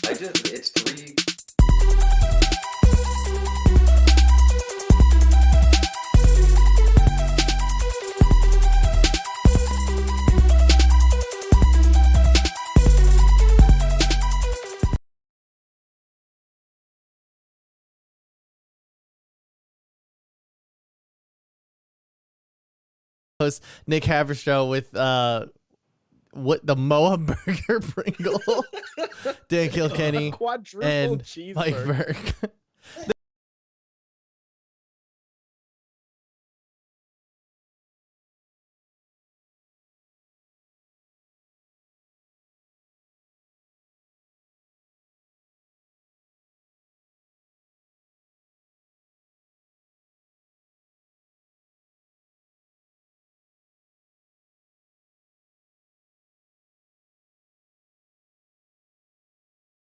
It's three. Nick Haverstroh with what the Moa Burger Pringle, Dan Kilkenny, Quadruple and cheeseburger. Mike Burke.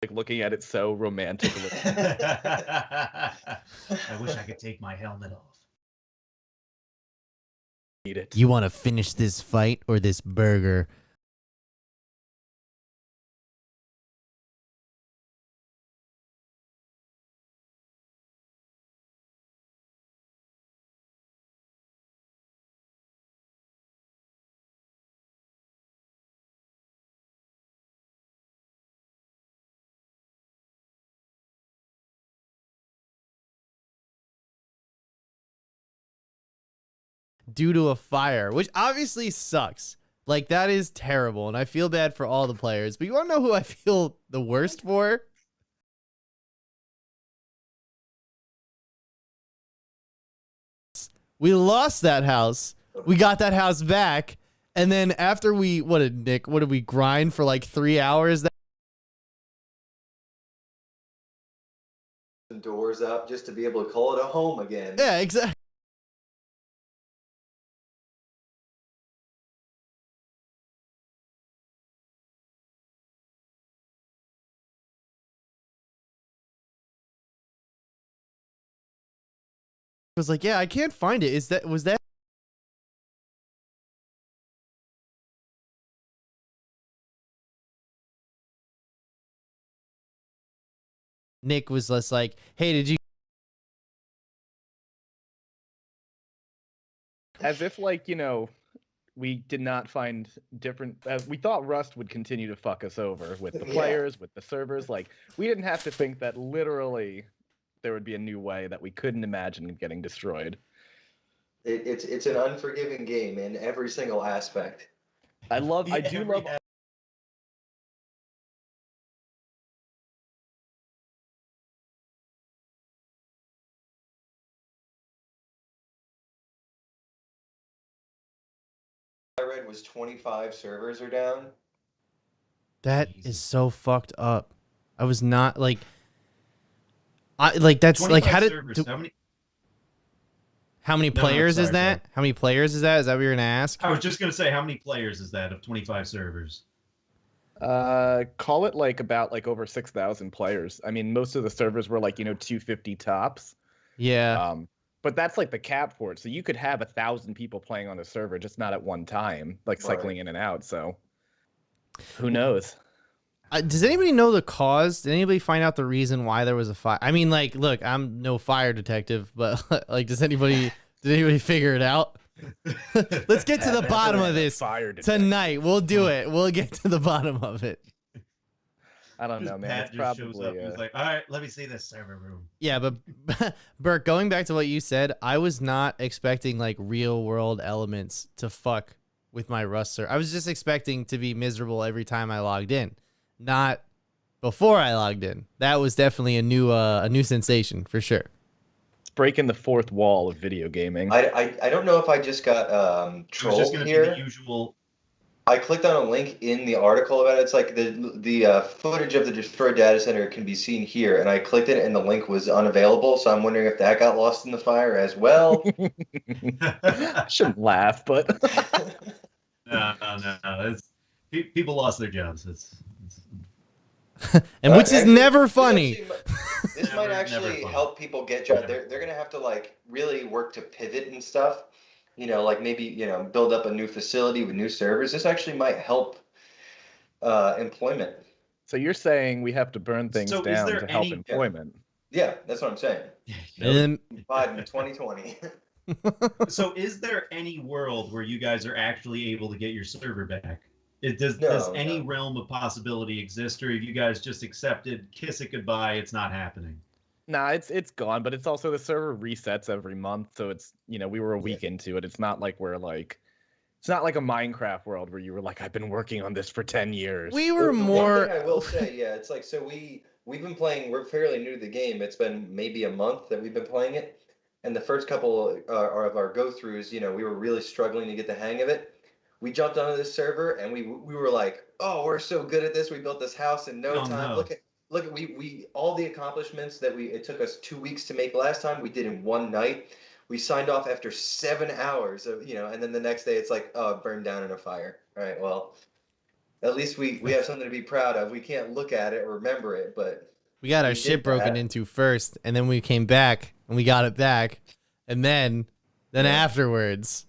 Like looking at it so romantically. I wish I could take my helmet off. Eat it. You want to finish this fight or this burger? Due to a fire, which obviously sucks. Like, that is terrible, and I feel bad for all the players. But you want to know who I feel the worst for? We lost that house. We got that house back. And then after what did we grind for like 3 hours? Doors up just to be able to call it a home again. Yeah, exactly. Was like, yeah, I can't find it. Was that Nick was just like, hey, did you As if, like, you know, we did not find different. We thought Rust would continue to fuck us over with the players, with the servers. Like, we didn't have to think that literally there would be a new way that we couldn't imagine getting destroyed. It's an unforgiving game in every single aspect. I do love. I read was 25 servers are down. That is so fucked up. I was not like that's like how many players is that? How many players is that? Is that what you're gonna ask? I was just gonna say, how many players is that of 25 servers? Call it like about like over 6,000 players. I mean, most of the servers were like, you know, 250 tops. Yeah. But that's like the cap for it. So you could have 1,000 people playing on a server, just not at one time, like cycling in and out. So who knows? Does anybody know the cause? Did anybody find out the reason why there was a fire? I mean, like, look, I'm no fire detective, but like, did anybody figure it out? Let's get to the bottom of this tonight. We'll do it. We'll get to the bottom of it. I don't know, man. Pat it's just probably shows up. He's like, all right, let me see this server room. Yeah, but Burke, going back to what you said, I was not expecting like real world elements to fuck with my Rust server. I was just expecting to be miserable every time I logged in, not before I logged in. That was definitely a new sensation for sure. It's breaking the fourth wall of video gaming. I don't know if I just got trolled just gonna here. be the usual. I clicked on a link in the article about it. It's like the footage of the destroyed data center can be seen here, and I clicked it, and the link was unavailable. So I'm wondering if that got lost in the fire as well. I shouldn't laugh, but No. People lost their jobs. And which is never funny. This might actually help people get jobs. They're gonna have to like really work to pivot and stuff. You know, like maybe, you know, build up a new facility with new servers. This actually might help employment. So you're saying we have to burn things So is down there to help any- employment? Yeah, that's what I'm saying. And Biden 2020. So is there any world where you guys are actually able to get your server back? Does No, any no. realm of possibility exist, or have you guys just accepted, kiss it goodbye, it's not happening? Nah, it's gone, but it's also the server resets every month, so it's we were a week into it. It's not like it's not like a Minecraft world where you were like, I've been working on this for 10 years. we The were one more. thing I will say, yeah, it's like, so we've been playing. We're fairly new to the game. It's been maybe a month that we've been playing it, and the first couple of our go-throughs, we were really struggling to get the hang of it. We jumped onto this server and we were like, oh, we're so good at this. We built this house in no Oh, time. no. Look at we all the accomplishments that it took us 2 weeks to make last time. We did in one night. We signed off after 7 hours of and then the next day it's like, oh, it burned down in a fire. All right, well, at least we have something to be proud of. We can't look at it or remember it, but We got our we shit did broken that. into first, and then we came back and we got it back, and then Yeah. afterwards,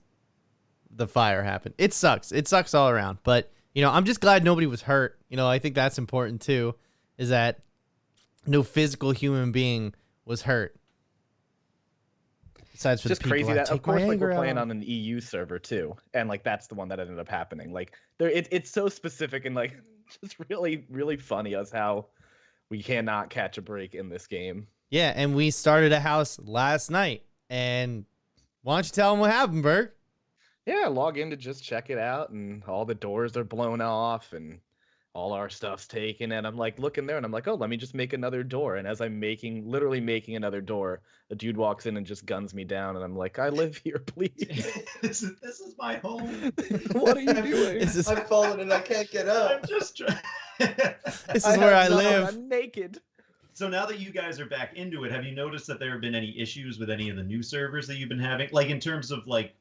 the fire happened. It sucks. It sucks all around. But I'm just glad nobody was hurt. I think that's important too, is that no physical human being was hurt. Besides for Just the people crazy I that, of take my course, like anger we're playing out on an EU server too, and like that's the one that ended up happening. Like it's so specific and like just really, really funny as how we cannot catch a break in this game. Yeah, and we started a house last night. And why don't you tell them what happened, Berg? Yeah, log in to just check it out, and all the doors are blown off, and all our stuff's taken. And I'm like looking there, and I'm like, oh, let me just make another door. And as I'm literally making another door, a dude walks in and just guns me down, and I'm like, I live here, please. this is my home. What are you doing? This is, I've fallen and I can't get up. I'm just trying. this is where I have none, live. I'm naked. So now that you guys are back into it, have you noticed that there have been any issues with any of the new servers that you've been having? Like in terms of like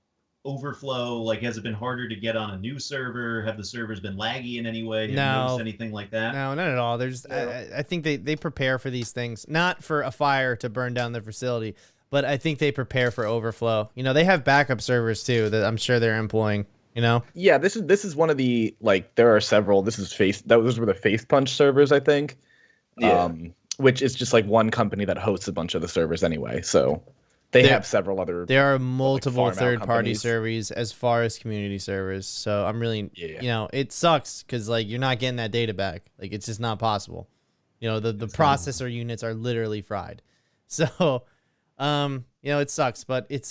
overflow, like has it been harder to get on a new server? Have the servers been laggy in any way? Have you No. noticed anything like that? No, not at all. There's, No. I think they prepare for these things, not for a fire to burn down their facility, but I think they prepare for overflow. They have backup servers too that I'm sure they're employing. Yeah, this is one of the there are several. Those were the Face Punch servers, I think. Yeah. Which is just like one company that hosts a bunch of the servers anyway. So they There- have several other. There are multiple farm out third-party companies. servers as far as community servers. So I'm really, Yeah. it sucks because like you're not getting that data back. Like it's just not possible. The processor units are literally fried. So, it sucks, but it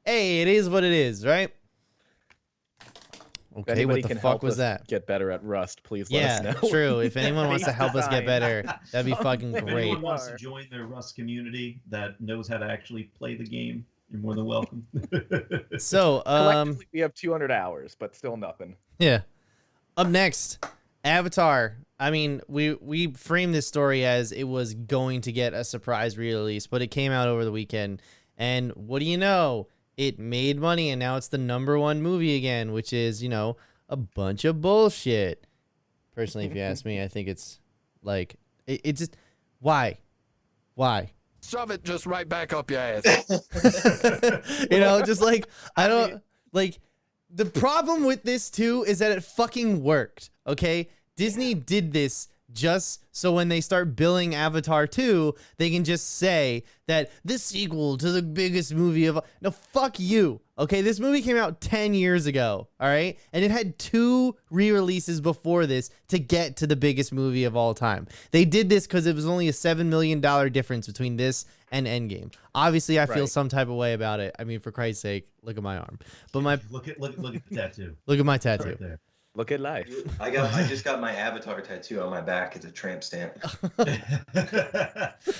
is what it is, right? If Okay, anybody what the can fuck help was us that? Get better at Rust, please let Yeah, us know. true. If anyone wants to help us get better, that'd be fucking If great. anyone wants to join their Rust community that knows how to actually play the game, you're more than welcome. So, Collectively, we have 200 hours, but still nothing. yeah. Up next, Avatar. I mean, we framed this story as it was going to get a surprise re-release, but it came out over the weekend. And what do you know? It made money, and now it's the #1 movie again, which is, a bunch of bullshit. Personally, if you ask me, I think it's like, it just, why? Shove it just right back up your ass. Just like, I don't, like, the problem with this too is that it fucking worked, okay? Disney did this just so when they start billing Avatar 2, they can just say that this sequel to the biggest movie of... No, fuck you, okay? This movie came out 10 years ago, all right? And it had 2 re-releases before this to get to the biggest movie of all time. They did this because it was only a $7 million difference between this and Endgame. Obviously, I feel Right. some type of way about it. I mean, for Christ's sake, look at my arm. But look at the tattoo. look at my tattoo. Right there. Look at life. I just got my Avatar tattoo on my back. It's a tramp stamp.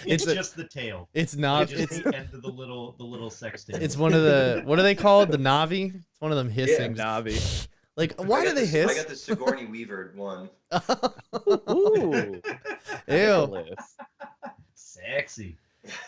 it's a- just the tail. It's not. It's It's the end of the little sex tail. it's one of the, what are they called? The Navi? It's one of them hissing. Navi. Like, why do they I hiss? got the Sigourney Weaver one. Ooh. Ew. Nicholas. Sexy.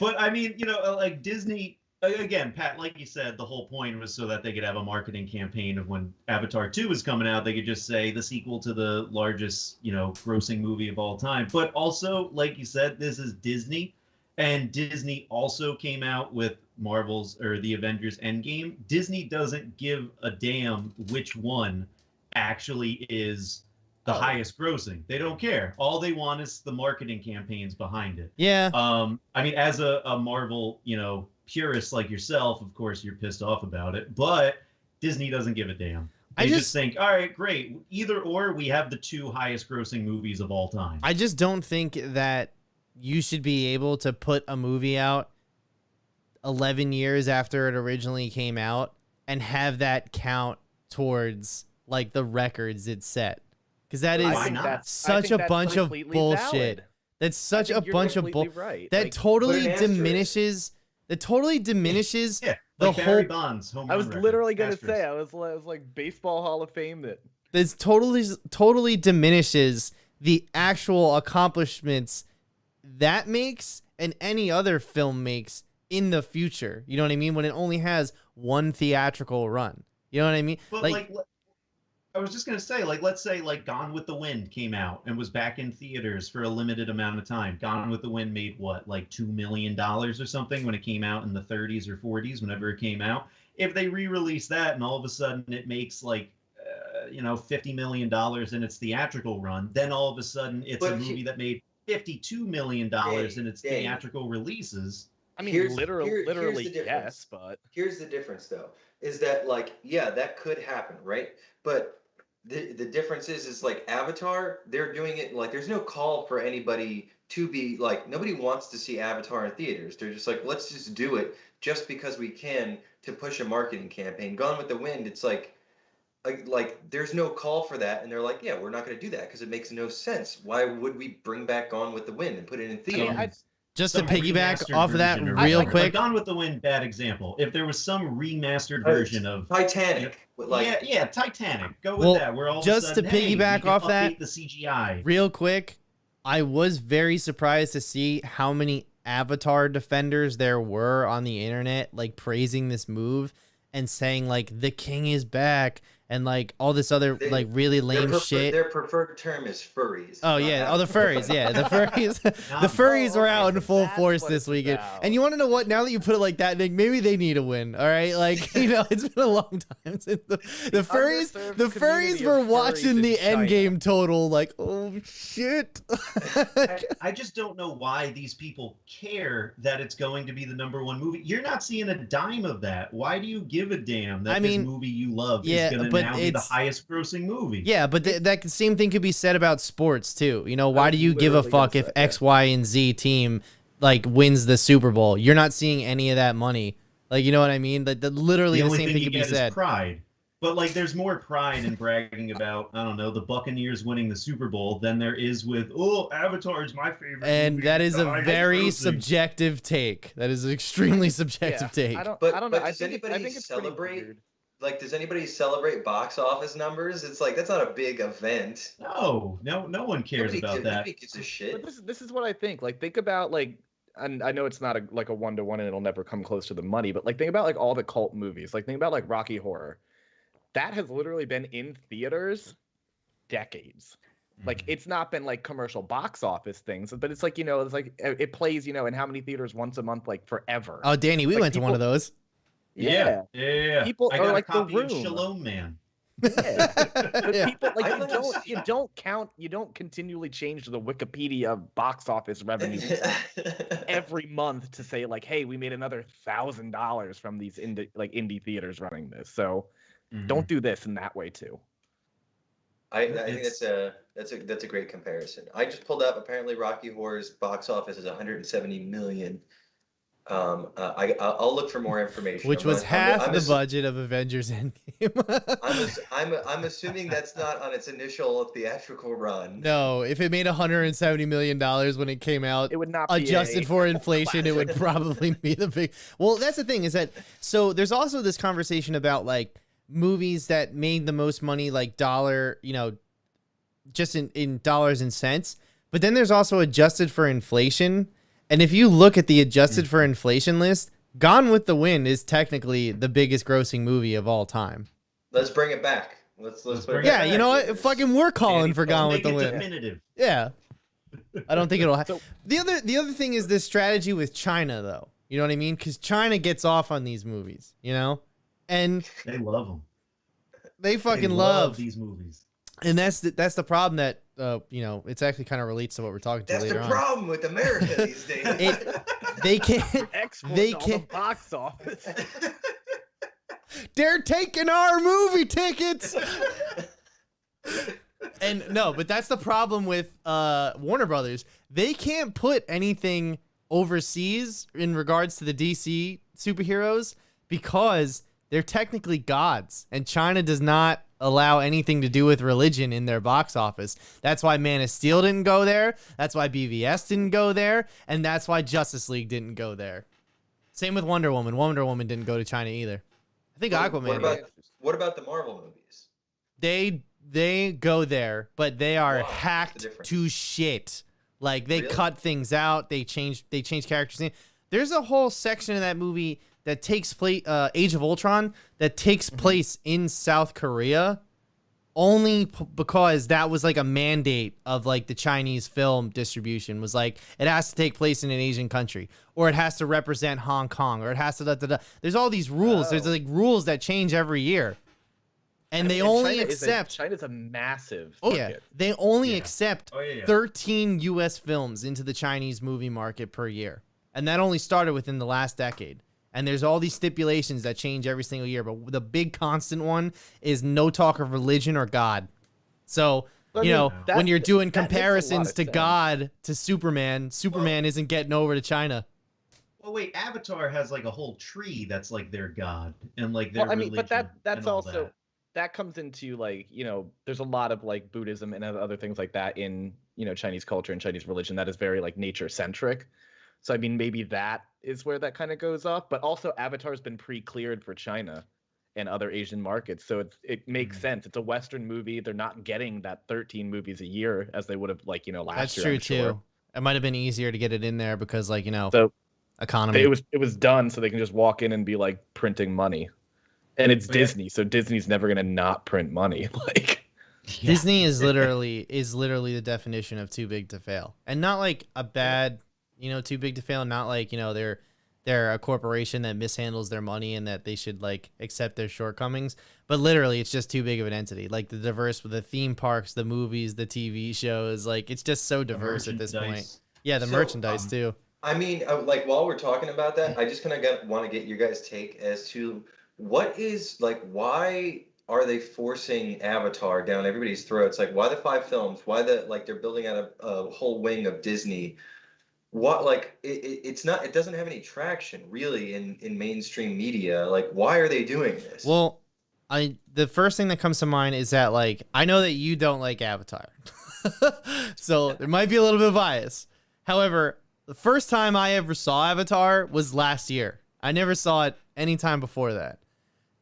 But I mean, like Disney, again, Pat, like you said, the whole point was so that they could have a marketing campaign of when Avatar 2 is coming out, they could just say the sequel to the largest, grossing movie of all time. But also, like you said, this is Disney, and Disney also came out with Marvel's or the Avengers Endgame. Disney doesn't give a damn which one actually is the Oh. highest grossing. They don't care. All they want is the marketing campaigns behind it. Yeah. I mean, as a Marvel, purist like yourself, of course, you're pissed off about it, but Disney doesn't give a damn. They I just just think, all right, great. Either or, we have the 2 highest grossing movies of all time. I just don't think that you should be able to put a movie out 11 years after it originally came out and have that count towards like the records it set. Because that is Why not? such a bunch of bullshit. That's such a bunch of bull. Right. That Like, totally Put an asterisk. diminishes. That totally diminishes. Yeah, the like Barry whole- Bonds. Home I run was record. literally gonna Asterisk. say I was like baseball Hall of Fame that. This totally diminishes the actual accomplishments that makes and any other film makes in the future. You know what I mean? When it only has one theatrical run. You know what I mean? But I was just gonna say, let's say Gone with the Wind came out and was back in theaters for a limited amount of time. Gone with the Wind made what, like $2 million or something when it came out in the 30s or 40s, whenever it came out. If they re-release that and all of a sudden it makes $50 million in its theatrical run, then all of a sudden it's But a movie that made $52 million in its Dave. theatrical releases. I mean, Here's literally, the difference. yes, but Here's the difference, though, is that yeah, that could happen, right? But the difference is like Avatar, they're doing it like there's no call for anybody to be like, nobody wants to see Avatar in theaters. They're just like, let's just do it just because we can to push a marketing campaign. Gone with the Wind, it's like there's no call for that, and they're like, yeah, we're not going to do that because it makes no sense. Why would we bring back Gone with the Wind and put it in theaters? Just to Some piggyback remastered off of that version or real like quick. Gone with the Wind, bad example. If there was some remastered version of Titanic, with yeah, Titanic. Go with Well, that. We're all just of a to sudden, hey, we piggyback can off update that, the CGI. Real quick, I was very surprised to see how many Avatar defenders there were on the internet, like praising this move and saying like the king is back and like all this other like really lame shit. Their preferred term is furries. Oh not yeah, oh the Avatar. furries, yeah, the furries. Not- The furries Oh, were okay, out in so full that's force what this it's weekend. about. And you want to know what? Now that you put it like that, Nick, maybe they need a win. All right, like it's been a long time since the furries. underserved The furries community were of furries watching in the China. end game total, like oh shit. I just don't know why these people care that it's going to be the #1 movie. You're not seeing a dime of that. Why do you give a damn that I mean, this movie you love yeah, is going to but now be the it's- highest grossing movie? Yeah, but that same thing could be said about sports too. You know, why was do you give a literally gonna fuck if say, X, Y, and Z team like wins the Super Bowl? You're not seeing any of that money. Like, you know what I mean? Literally The the only same thing thing you could be get is said. pride. But there's more pride in bragging about, I don't know, the Buccaneers winning the Super Bowl than there is with, Avatar is my favorite And movie. that is a Highest very grossing." subjective take. That is an extremely subjective take. I don't But know. does I think anybody it's pretty celebrate? weird. Like, does anybody celebrate box office numbers? It's like that's not a big event. No one cares about that. Nobody gives a shit. But this is what I think. Like, think about and I know it's not a 1-to-1 and it'll never come close to the money, but think about all the cult movies. Think about Rocky Horror. That has literally been in theaters decades. It's not been commercial box office things, but it's it plays, in how many theaters once a month, forever. Oh, Danny, we went to one of those. Yeah. People I are got a like The copy of Room. Shalom Man. Yeah. But Yeah. people I you don't don't know. you don't continually change the Wikipedia box office revenue every month to say hey, we made another $1,000 from these indie theaters running this. So don't do this in that way too. I think that's a great comparison. I just pulled up. Apparently, Rocky Horror's box office is 170 million. I'll look for more information. Which was I'm half the assu- budget of Avengers Endgame. I'm assuming that's not on its initial theatrical run. No, if it made $170 million when it came out, It would not be adjusted for inflation, it would probably be the big. Well, that's the thing is that so there's also this conversation about movies that made the most money, dollar, just in dollars and cents. But then there's also adjusted for inflation. And if you look at the adjusted for inflation list, Gone with the Wind is technically the biggest grossing movie of all time. Let's bring it back. Let's put it bring it Yeah, back. you know what? Fucking we're calling Danny, for let's Gone with make the it Wind. definitive. Yeah. I don't think it'll So- the other thing is this strategy with China though. You know what I mean? Cuz China gets off on these movies, And They love them. they fucking love these movies. And that's the problem that it's actually kind of relates to what we're talking to That's later the on. problem with America these days. They can't. Export They all the can't- box office. They're taking our movie tickets. And no, but that's the problem with Warner Brothers. They can't put anything overseas in regards to the DC superheroes because they're technically gods, and China does not allow anything to do with religion in their box office. That's why Man of Steel didn't go there. That's why BVS didn't go there, and that's why Justice League didn't go there. Same with Wonder Woman. Wonder Woman didn't go to China either. I think Aquaman did. What about the Marvel movies? They go there, but they are Wow, what's the hacked difference? to shit. Like they Really? cut things out. They change characters in. There's a whole section of that movie that takes place, Age of Ultron, that takes place in South Korea, only because that was like a mandate of like the Chinese film distribution was like it has to take place in an Asian country, or it has to represent Hong Kong, or it has to There's all these rules. There's Oh. like rules that change every year, and they only accept. China's a massive. Oh yeah, market. they only Yeah. accept Oh, yeah. 13 U.S. films into the Chinese movie market per year, and that only started within the last decade. And there's all these stipulations that change every single year, but the big constant one is no talk of religion or God. So I mean, when that- you're doing that makes a lot comparisons of to sense. God to Superman isn't getting over to China. Well, wait, Avatar has like a whole tree that's like their god and like their Well, I mean, but religion that's and all also that comes into like there's a lot of like Buddhism and other things like that in Chinese culture and Chinese religion that is very like nature centric. So I mean, maybe that is where that kind of goes off. But also, Avatar's been pre-cleared for China and other Asian markets, so it makes Mhm. sense. It's a Western movie. They're not getting that 13 movies a year as they would have last That's year. true I'm sure. too. It might have been easier to get it in there because So economy. it was done so they can just walk in and be like printing money, and it's Oh, yeah. Disney, so Disney's never gonna not print money. Like Yeah. Disney is literally the definition of too big to fail, and not like a bad, too big to fail. Not like they're a corporation that mishandles their money and that they should like accept their shortcomings. But literally, it's just too big of an entity. Like the diverse with the theme parks, the movies, the TV shows. Like it's just so The diverse at this point. merchandise. Yeah, the So, merchandise too. I mean, like while we're talking about that, I just kind of want to get your guys' take as to what is like, why are they forcing Avatar down everybody's throats? Like, why the 5 films? Why they're building out a whole wing of Disney? What like it's not? It doesn't have any traction really in mainstream media. Like, why are they doing this? Well, the first thing that comes to mind is that like I know that you don't like Avatar, so there might be a little bit of bias. However, the first time I ever saw Avatar was last year. I never saw it any time before that,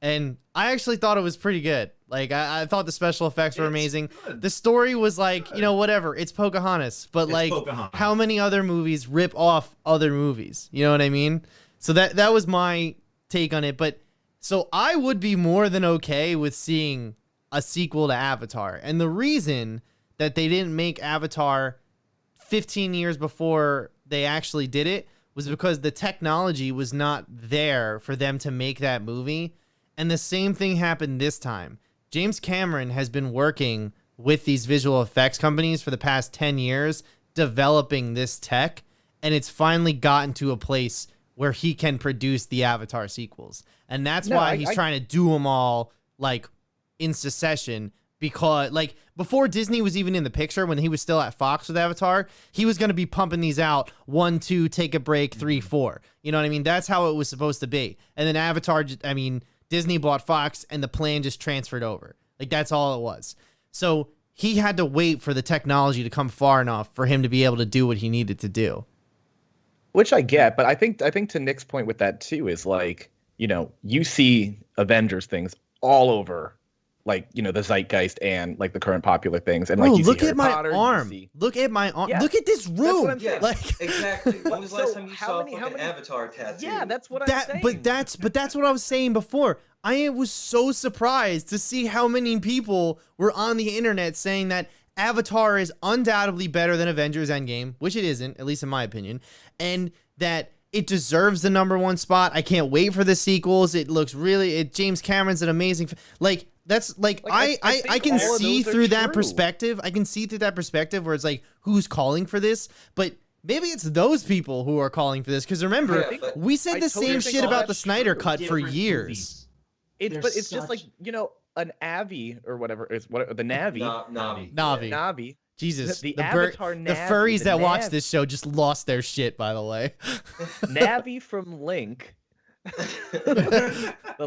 and I actually thought it was pretty good. Like I thought the special effects were It's amazing. good. The story was like whatever. It's Pocahontas, but It's like Pocahontas. how many other movies rip off other movies? You know what I mean? So that was my take on it. But so I would be more than okay with seeing a sequel to Avatar. And the reason that they didn't make Avatar 15 years before they actually did it was because the technology was not there for them to make that movie. And the same thing happened this time. James Cameron has been working with these visual effects companies for the past 10 years, developing this tech, and it's finally gotten to a place where he can produce the Avatar sequels. And that's No, why he's trying to do them all like in succession, because like before Disney was even in the picture, when he was still at Fox with Avatar, he was going to be pumping these out 1, 2, take a break, 3, 4. You know what I mean? That's how it was supposed to be. And then Avatar, Disney bought Fox and the plan just transferred over. Like that's all it was. So he had to wait for the technology to come far enough for him to be able to do what he needed to do. Which I get, but I think to Nick's point with that too is like, you see Avengers things all over, like, the zeitgeist and like the current popular things. And Bro, like, you look see at Harry my Potter, you arm. see- Look at my arm. Yeah. Look at this what room. I'm saying. yeah, Like exactly. When was the last So time you how saw many- a how fucking many- Avatar tattoo? Yeah, that's what I'm saying. but that's what I was saying before. I was so surprised to see how many people were on the internet saying that Avatar is undoubtedly better than Avengers Endgame, which it isn't, at least in my opinion, and that it deserves the #1 spot. I can't wait for the sequels. It looks James Cameron's an amazing, like That's like Like, I I think can all of see those are through that true. perspective. I can see through that perspective where it's like, who's calling for this? But maybe it's those people who are calling for this. Because remember, Yeah, but we said I the totally same think shit all about the that's Snyder true. Cut for Different years. movies. It's They're but it's just like such- an Avi or whatever is what the Navi. Navi. Navi. Navi. Jesus, The the Avatar the Navi, furries the that watch Nav- this show just lost their shit. By the way, Navi from Link. The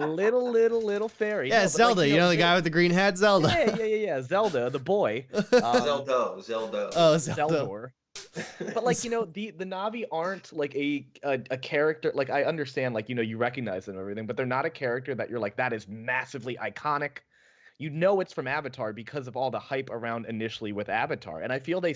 little fairy. yeah, No, but, like, Zelda. You know the they- guy with the green hat, Zelda. Yeah. Zelda, the boy. Zelda. Oh, Zelda. Zeldor. But like the Navi aren't like a character. Like I understand, like you recognize them and everything, but they're not a character that you're like that is massively iconic. You know it's from Avatar because of all the hype around initially with Avatar, and I feel they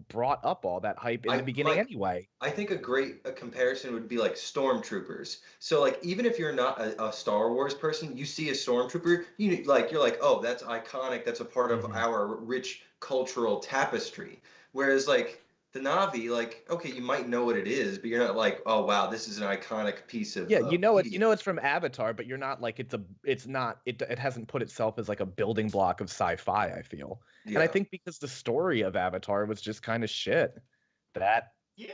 brought up all that hype in the beginning anyway. I think a comparison would be like stormtroopers. So like even if you're not a Star Wars person, you see a stormtrooper, you're like, oh, that's iconic. That's a part of our rich cultural tapestry. Whereas like the Navi, like, okay, you might know what it is, but you're not like, oh wow, this is an iconic piece of Yeah, media. it's from Avatar, but you're not like it hasn't put itself as like a building block of sci-fi, I feel. And I Yeah. think because the story of Avatar was just kind of shit. That Yeah,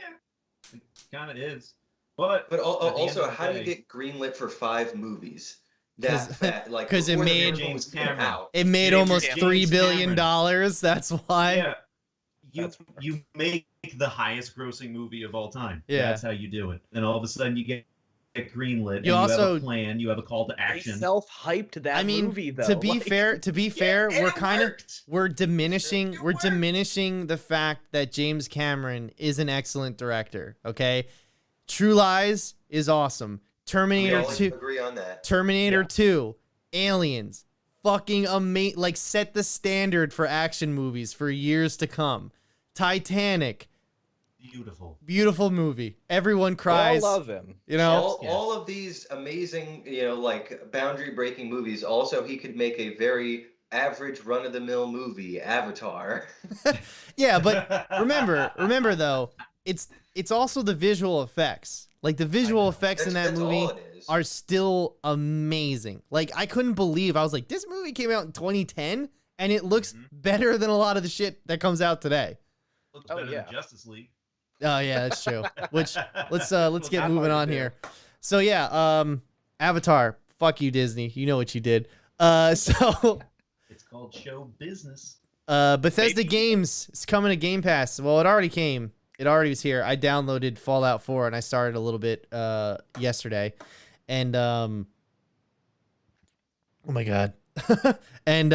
it kind of is. But But at the end also, of the how do you day- get greenlit for 5 movies? 'Cause- Like 'cause it before the made- original was James Cameron. out. It made James- almost James $3 billion. Cameron. That's why. Yeah, you make the highest grossing movie of all time. Yeah. That's how you do it. And all of a sudden you get greenlit. You and also- you have a plan. You have a call to they action. self-hyped that I mean, movie though. to be like- fair, and we're it kind of worked. we're diminishing It we're worked. diminishing the fact that James Cameron is an excellent director. Okay, True Lies is awesome. We Terminator all 2, agree on that. Terminator Yeah. 2, Aliens, fucking amazing. Like set the standard for action movies for years to come. Titanic, Beautiful. beautiful movie. Everyone we all cries. love him. You know, All of these amazing, like boundary breaking movies. Also, he could make a very average run of the mill movie, Avatar. yeah, but remember though, it's also the visual effects. Like the visual know. effects in that That's movie all it is. are still amazing. Like I couldn't believe I was like, this movie came out in 2010 and it looks Mhm. better than a lot of the shit that comes out today. Looks Oh, better yeah. than Justice League. Oh yeah, that's true. Which let's get That moving part on too. here. So yeah, Avatar, fuck you Disney. You know what you did. So It's called show business. Bethesda Maybe. Games is coming to Game Pass. Well, it already came. It already was here. I downloaded Fallout 4 and I started a little bit yesterday. And oh my god. And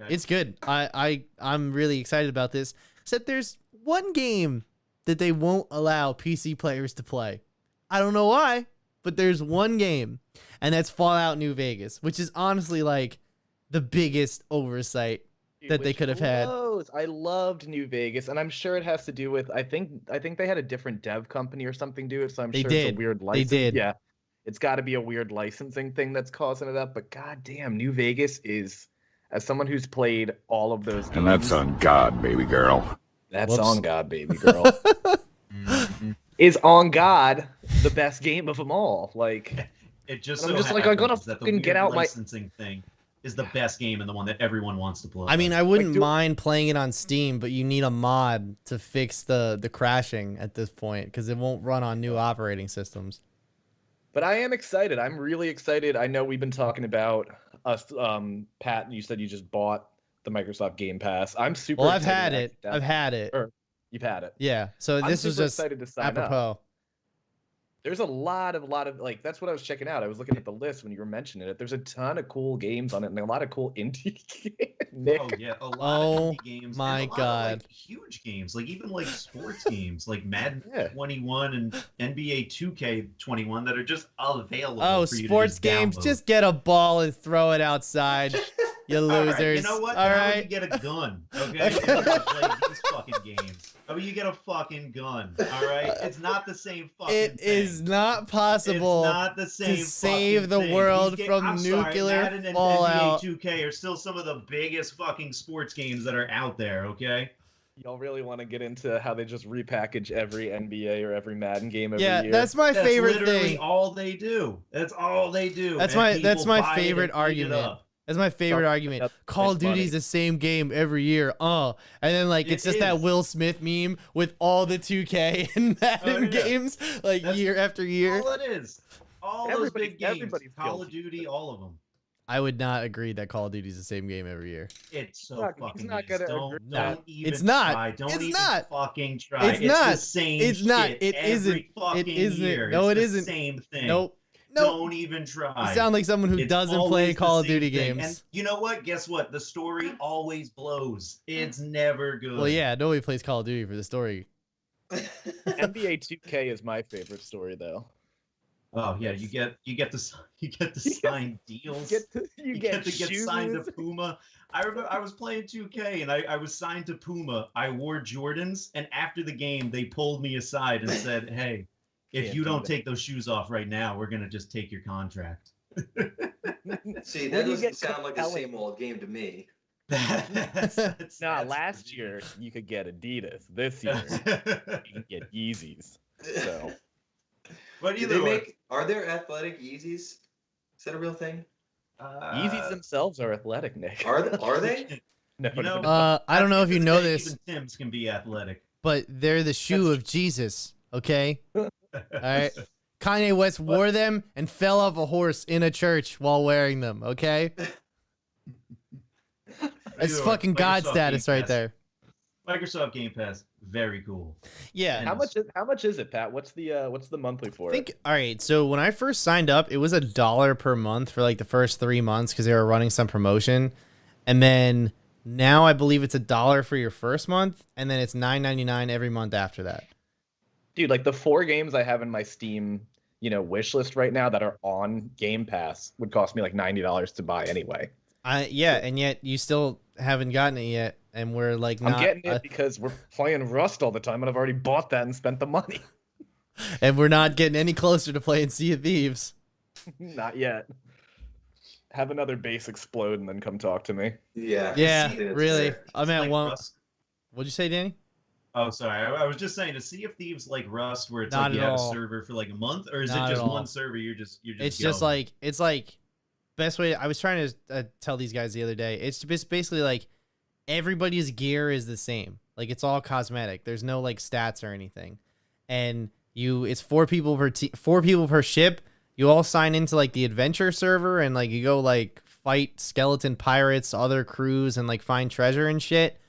it's good. I'm really excited about this. Except there's one game that they won't allow PC players to play. I don't know why, but there's one game, and that's Fallout New Vegas, which is honestly like the biggest oversight that they Which could have had. blows. I loved New Vegas, and I'm sure it has to do with I think they had a different dev company or something do it, so I'm They sure did. it's a weird They license. did. Yeah. It's got to be a weird licensing thing that's causing it up, but goddamn, New Vegas is, as someone who's played all of those games, And that's on God, baby girl. that's Whoops. on God, baby girl. Is on God the best game of them all? Like, It just I'm so just like, I gotta happens that the fucking get weird out my- licensing thing is the best game and the one that everyone wants to play. I mean, I wouldn't do- mind playing it on Steam, but you need a mod to fix the crashing at this point because it won't run on new operating systems. but I am excited. I'm really excited. I know we've been talking about us. Pat, you said you just bought the Microsoft Game Pass. I'm super. Well, I've excited had to it. actually I've had it. Or you've had it. Yeah. So I'm this was super just excited to sign up. apropos. There's a lot of like that's what I was checking out. I was looking at the list when you were mentioning it. There's a ton of cool games on it and a lot of cool indie games. Nick. Oh yeah, a lot Oh, of indie games. and my a lot of, God. like, huge games, like even like sports games, like Madden Yeah. 21 and NBA 2K21 that are just available. Oh, for you to sports just games. download. Just get a ball and throw it outside. You All right, losers. you know what? All How about right. you get a gun, okay? You gotta play these fucking games. I mean, you get a fucking gun. All right, it's not the same fucking It thing. is not possible. It's not the same save fucking the thing. world These from I'm sorry, nuclear Madden and fallout. NBA 2K are still some of the biggest fucking sports games that are out there. Okay. Y'all really want to get into how they just repackage every NBA or every Madden game every Yeah, year? that's my That's favorite literally thing. all they do. That's all they do. That's and my people my buy it favorite and eat it argument. up. That's my favorite argument. That's Call of Duty funny. is the same game every year. And then like it's It just that is. Will Smith meme with all the 2K and Madden yeah. games like That's year after year. All it is. All those Everybody- big games. everybody's Call of guilty. Duty, all of them. I would not agree that Call of Duty is the same game every year. It's so He's not fucking gonna is. agree Don't with that. even It's not. try. Don't It's even not. fucking try. It's not. the same It's not. shit It every isn't. fucking It isn't. year. No, It's it the isn't. Same thing. Nope. Don't even try. You sound like someone who It's doesn't play always the Call of same Duty thing. games. And you know what? Guess what? The story always blows. It's never good. Well, yeah, nobody plays Call of Duty for the story. NBA 2K is my favorite story though. Oh yeah, you get to sign deals. You get to get signed to shoes. Puma. I remember I was playing 2K and I was signed to Puma. I wore Jordans, and after the game, they pulled me aside and said, "Hey, if Can't you do don't that. take those shoes off right now, we're gonna just take your contract." See, When that you doesn't get sound like the compelling- same old game to me. That's Last year you could get Adidas. This year you can get Yeezys. So But Do either they way, make? Are there athletic Yeezys? Is that a real thing? Yeezys themselves are athletic, Nick. Are they? No, You know, I don't know if you know this, Even Tim's can be athletic. but they're the shoe of Jesus. Okay. All right. Kanye West wore them and fell off a horse in a church while wearing them. Okay. That's Either way, fucking God Microsoft status Game right Pass. there. Microsoft Game Pass, very cool. Yeah. How much is it, Pat? What's the monthly for I think all right, so when I first signed up, it was $1 per month for like the first 3 months because they were running some promotion, and then now I believe it's $1 for your first month, and then it's $9.99 every month after that. Dude, like the 4 games I have in my Steam, wish list right now that are on Game Pass would cost me like $90 to buy anyway. And yet you still haven't gotten it yet, and we're like I'm not, getting it because we're playing Rust all the time, and I've already bought that and spent the money. and we're not getting any closer to playing Sea of Thieves. Not yet. Have another base explode and then come talk to me. Yeah. Yeah, See, it's really. there. I'm at Like one. Rust. What'd you say, Danny? Oh, sorry. I was just saying, to Sea of Thieves like Rust, where it's Not like you at have all. a server for like a month, or is Not it at just all. one server? You're just It's just going? like best way. I was trying to tell these guys the other day. It's just basically like everybody's gear is the same. Like it's all cosmetic. There's no like stats or anything, and it's 4 people per 4 people per ship. You all sign into like the adventure server, and like you go like fight skeleton pirates, other crews, and like find treasure and shit.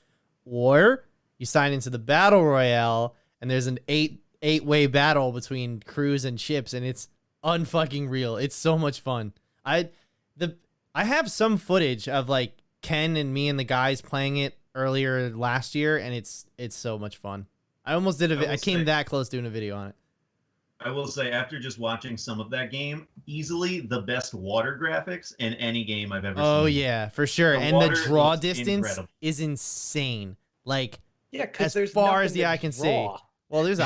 Or you sign into the battle royale, and there's an 8-way battle between crews and ships, and it's unfucking real. It's so much fun. I have some footage of like Ken and me and the guys playing it earlier last year, and it's so much fun. I almost did I will I came say- that close doing a video on it. I will say, after just watching some of that game, easily the best water graphics in any game I've ever seen. Oh yeah, for sure. The And the water draw looks distance incredible. is insane. Like Yeah, As because there's far as nothing the to eye can see. draw. well, there's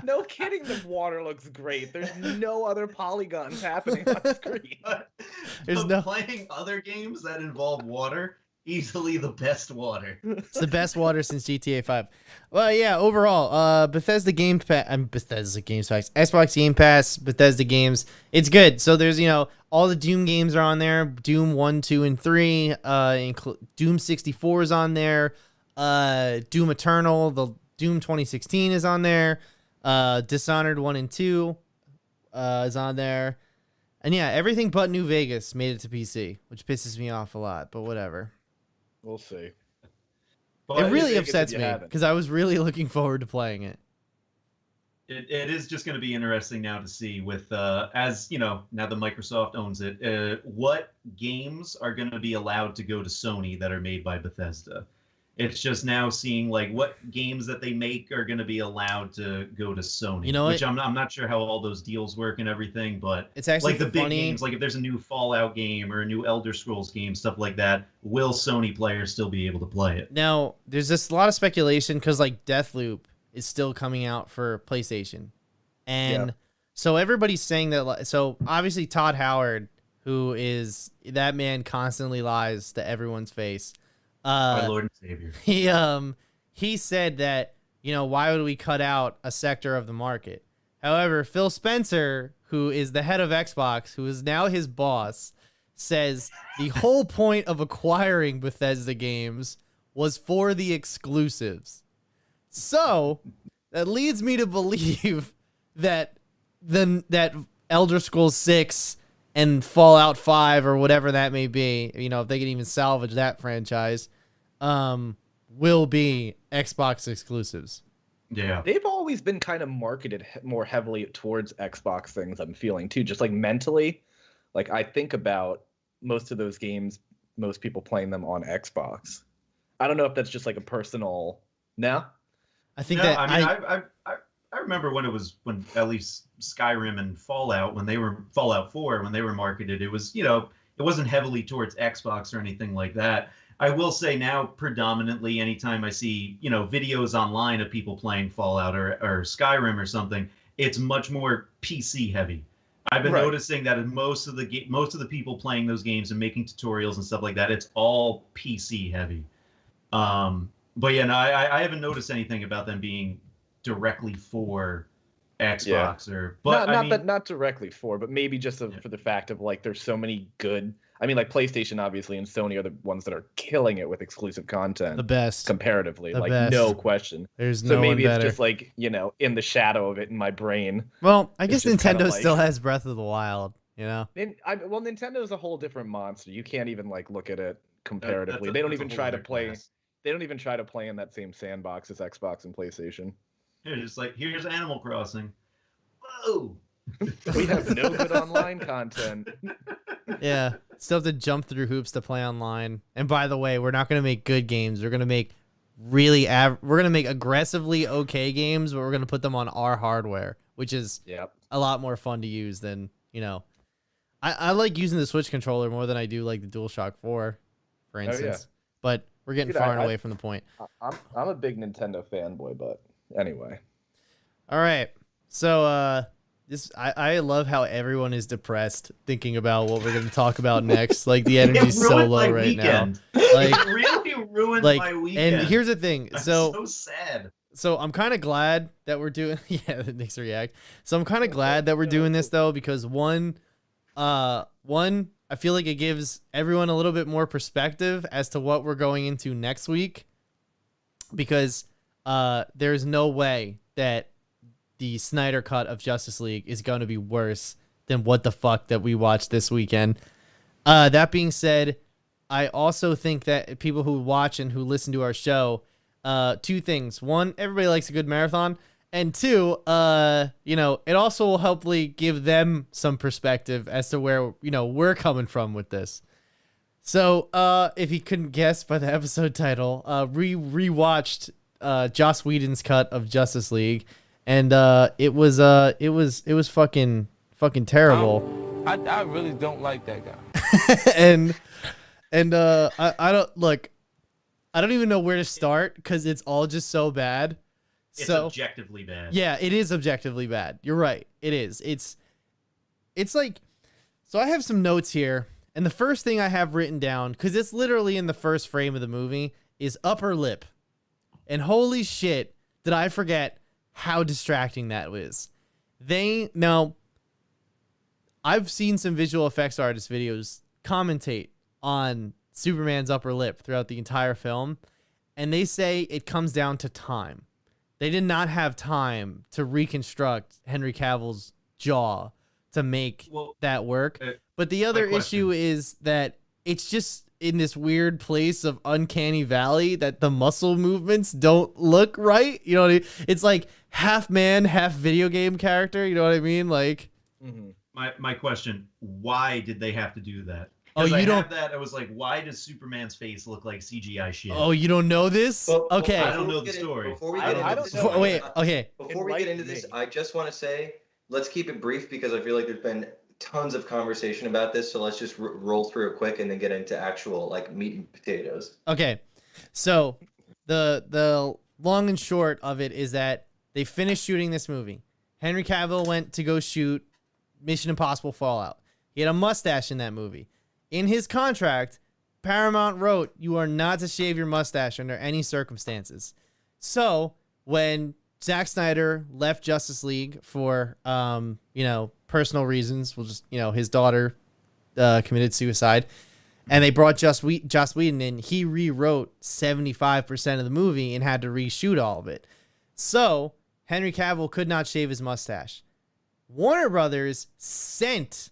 No kidding, the water looks great. There's no other polygons happening on screen. There's But no- playing other games that involve water, easily the best water. It's the best water since GTA 5. Well, yeah, overall, Bethesda Game Pass, Bethesda Games Pass, Xbox Game Pass, Bethesda games, it's good. So there's, all the Doom games are on there. Doom 1, 2, and 3. Doom 64 is on there. Doom Eternal, the Doom 2016 is on there. Dishonored 1 and 2 is on there. And yeah, everything but New Vegas made it to PC, which pisses me off a lot, but whatever. We'll see. But It really Vegas if upsets you me haven't. because I was really looking forward to playing it. it is just going to be interesting now to see with, as you know, now that Microsoft owns it, what games are going to be allowed to go to Sony that are made by Bethesda. It's just now seeing like what games that they make are going to be allowed to go to Sony. You know what? Which I'm not sure how all those deals work and everything, but It's actually like the big funny. games, like if there's a new Fallout game or a new Elder Scrolls game, stuff like that, will Sony players still be able to play it? Now, there's just a lot of speculation because like Deathloop is still coming out for PlayStation, and so everybody's saying that. So obviously Todd Howard, who is that man, constantly lies to everyone's face. My Lord and Savior. He said that why would we cut out a sector of the market? However, Phil Spencer, who is the head of Xbox, who is now his boss, says the whole point of acquiring Bethesda games was for the exclusives. So that leads me to believe that that Elder Scrolls 6 and Fallout 5 or whatever that may be, you know, if they can even salvage that franchise, will be Xbox exclusives. Yeah. They've always been kind of marketed more heavily towards Xbox things, I'm feeling too. Just like mentally, like I think about most of those games, most people playing them on Xbox. I don't know if that's just like a personal. No? I think No, that I mean, I remember when at least Skyrim and Fallout, when they were Fallout 4, when they were marketed, it was, you know, it wasn't heavily towards Xbox or anything like that. I will say now, predominantly, anytime I see, you know, videos online of people playing Fallout or Skyrim or something, it's much more PC heavy. I've been noticing that in most of the people playing those games and making tutorials and stuff like that, it's all PC heavy. But yeah, no, I haven't noticed anything about them being directly for Xbox or, but not directly for, but maybe just for the fact of like there's so many good. I mean, like PlayStation obviously and Sony are the ones that are killing it with exclusive content. the best. Comparatively, The like best. no question. There's So no maybe one it's better. just like, you know, in the shadow of it in my brain. Well, I it's guess just kinda Nintendo like- still has Breath of the Wild, you know? Well, Nintendo's a whole different monster. You can't even like look at it comparatively. That's a they don't whole try to other play. class. They don't even try to play in that same sandbox as Xbox and PlayStation. It's just like, here's Animal Crossing. Whoa. We have no good online content. Yeah. Still have to jump through hoops to play online. And by the way, we're not going to make good games. We're going to make we're going to make aggressively okay games, but we're going to put them on our hardware, which is Yep. a lot more fun to use than, you know. I like using the Switch controller more than I do like the DualShock 4, for instance. But we're getting Dude, far and I- away from the point. I'm a big Nintendo fanboy, but anyway. All right. So I love how everyone is depressed thinking about what we're going to talk about next. Like the energy's so ruined low my right weekend. now. Like It really ruined like my weekend. and here's the thing. I'm So so sad. so I'm kind of glad that we're doing the Nick's react. So I'm kind of glad that we're doing this though because one I feel like it gives everyone a little bit more perspective as to what we're going into next week because there's no way that the Snyder cut of Justice League is going to be worse than what the fuck that we watched this weekend. That being said, I also think that people who watch and who listen to our show, two things. One, everybody likes a good marathon. And two, you know, it also will hopefully give them some perspective as to where, you know, we're coming from with this. So, if you couldn't guess by the episode title, rewatched Joss Whedon's cut of Justice League, and it was fucking terrible. I really don't like that guy. and I don't look. I don't even know where to start because it's all just so bad. It's So objectively bad. yeah, it is objectively bad. You're right. It is. It's like, so I have some notes here, and the first thing I have written down, because it's literally in the first frame of the movie, is upper lip, and holy shit, did I forget how distracting that was. Now, I've seen some visual effects artist videos commentate on Superman's upper lip throughout the entire film, and they say it comes down to time. They did not have time to reconstruct Henry Cavill's jaw to make that work. But the other issue is that it's just in this weird place of uncanny valley that the muscle movements don't look right. You know what I mean? It's like half man, half video game character. You know what I mean? Like, My question: why did they have to do that? Oh, 'Cause you I don't- have that. I was like, why does Superman's face look like CGI shit? oh, you don't know this? Okay. I don't know the story. Before we I get don't into this, know. Wait, okay. Before we get into this, I just want to say, let's keep it brief because I feel like there's been tons of conversation about this. So let's just roll through it quick and then get into actual like meat and potatoes. Okay. So the long and short of it is that they finished shooting this movie. Henry Cavill went to go shoot Mission Impossible Fallout. He had a mustache in that movie. In his contract, Paramount wrote, you are not to shave your mustache under any circumstances. So when Zack Snyder left Justice League for, personal reasons. We'll just, his daughter committed suicide. And they brought Joss Whedon in. He rewrote 75% of the movie and had to reshoot all of it. So Henry Cavill could not shave his mustache. Warner Brothers sent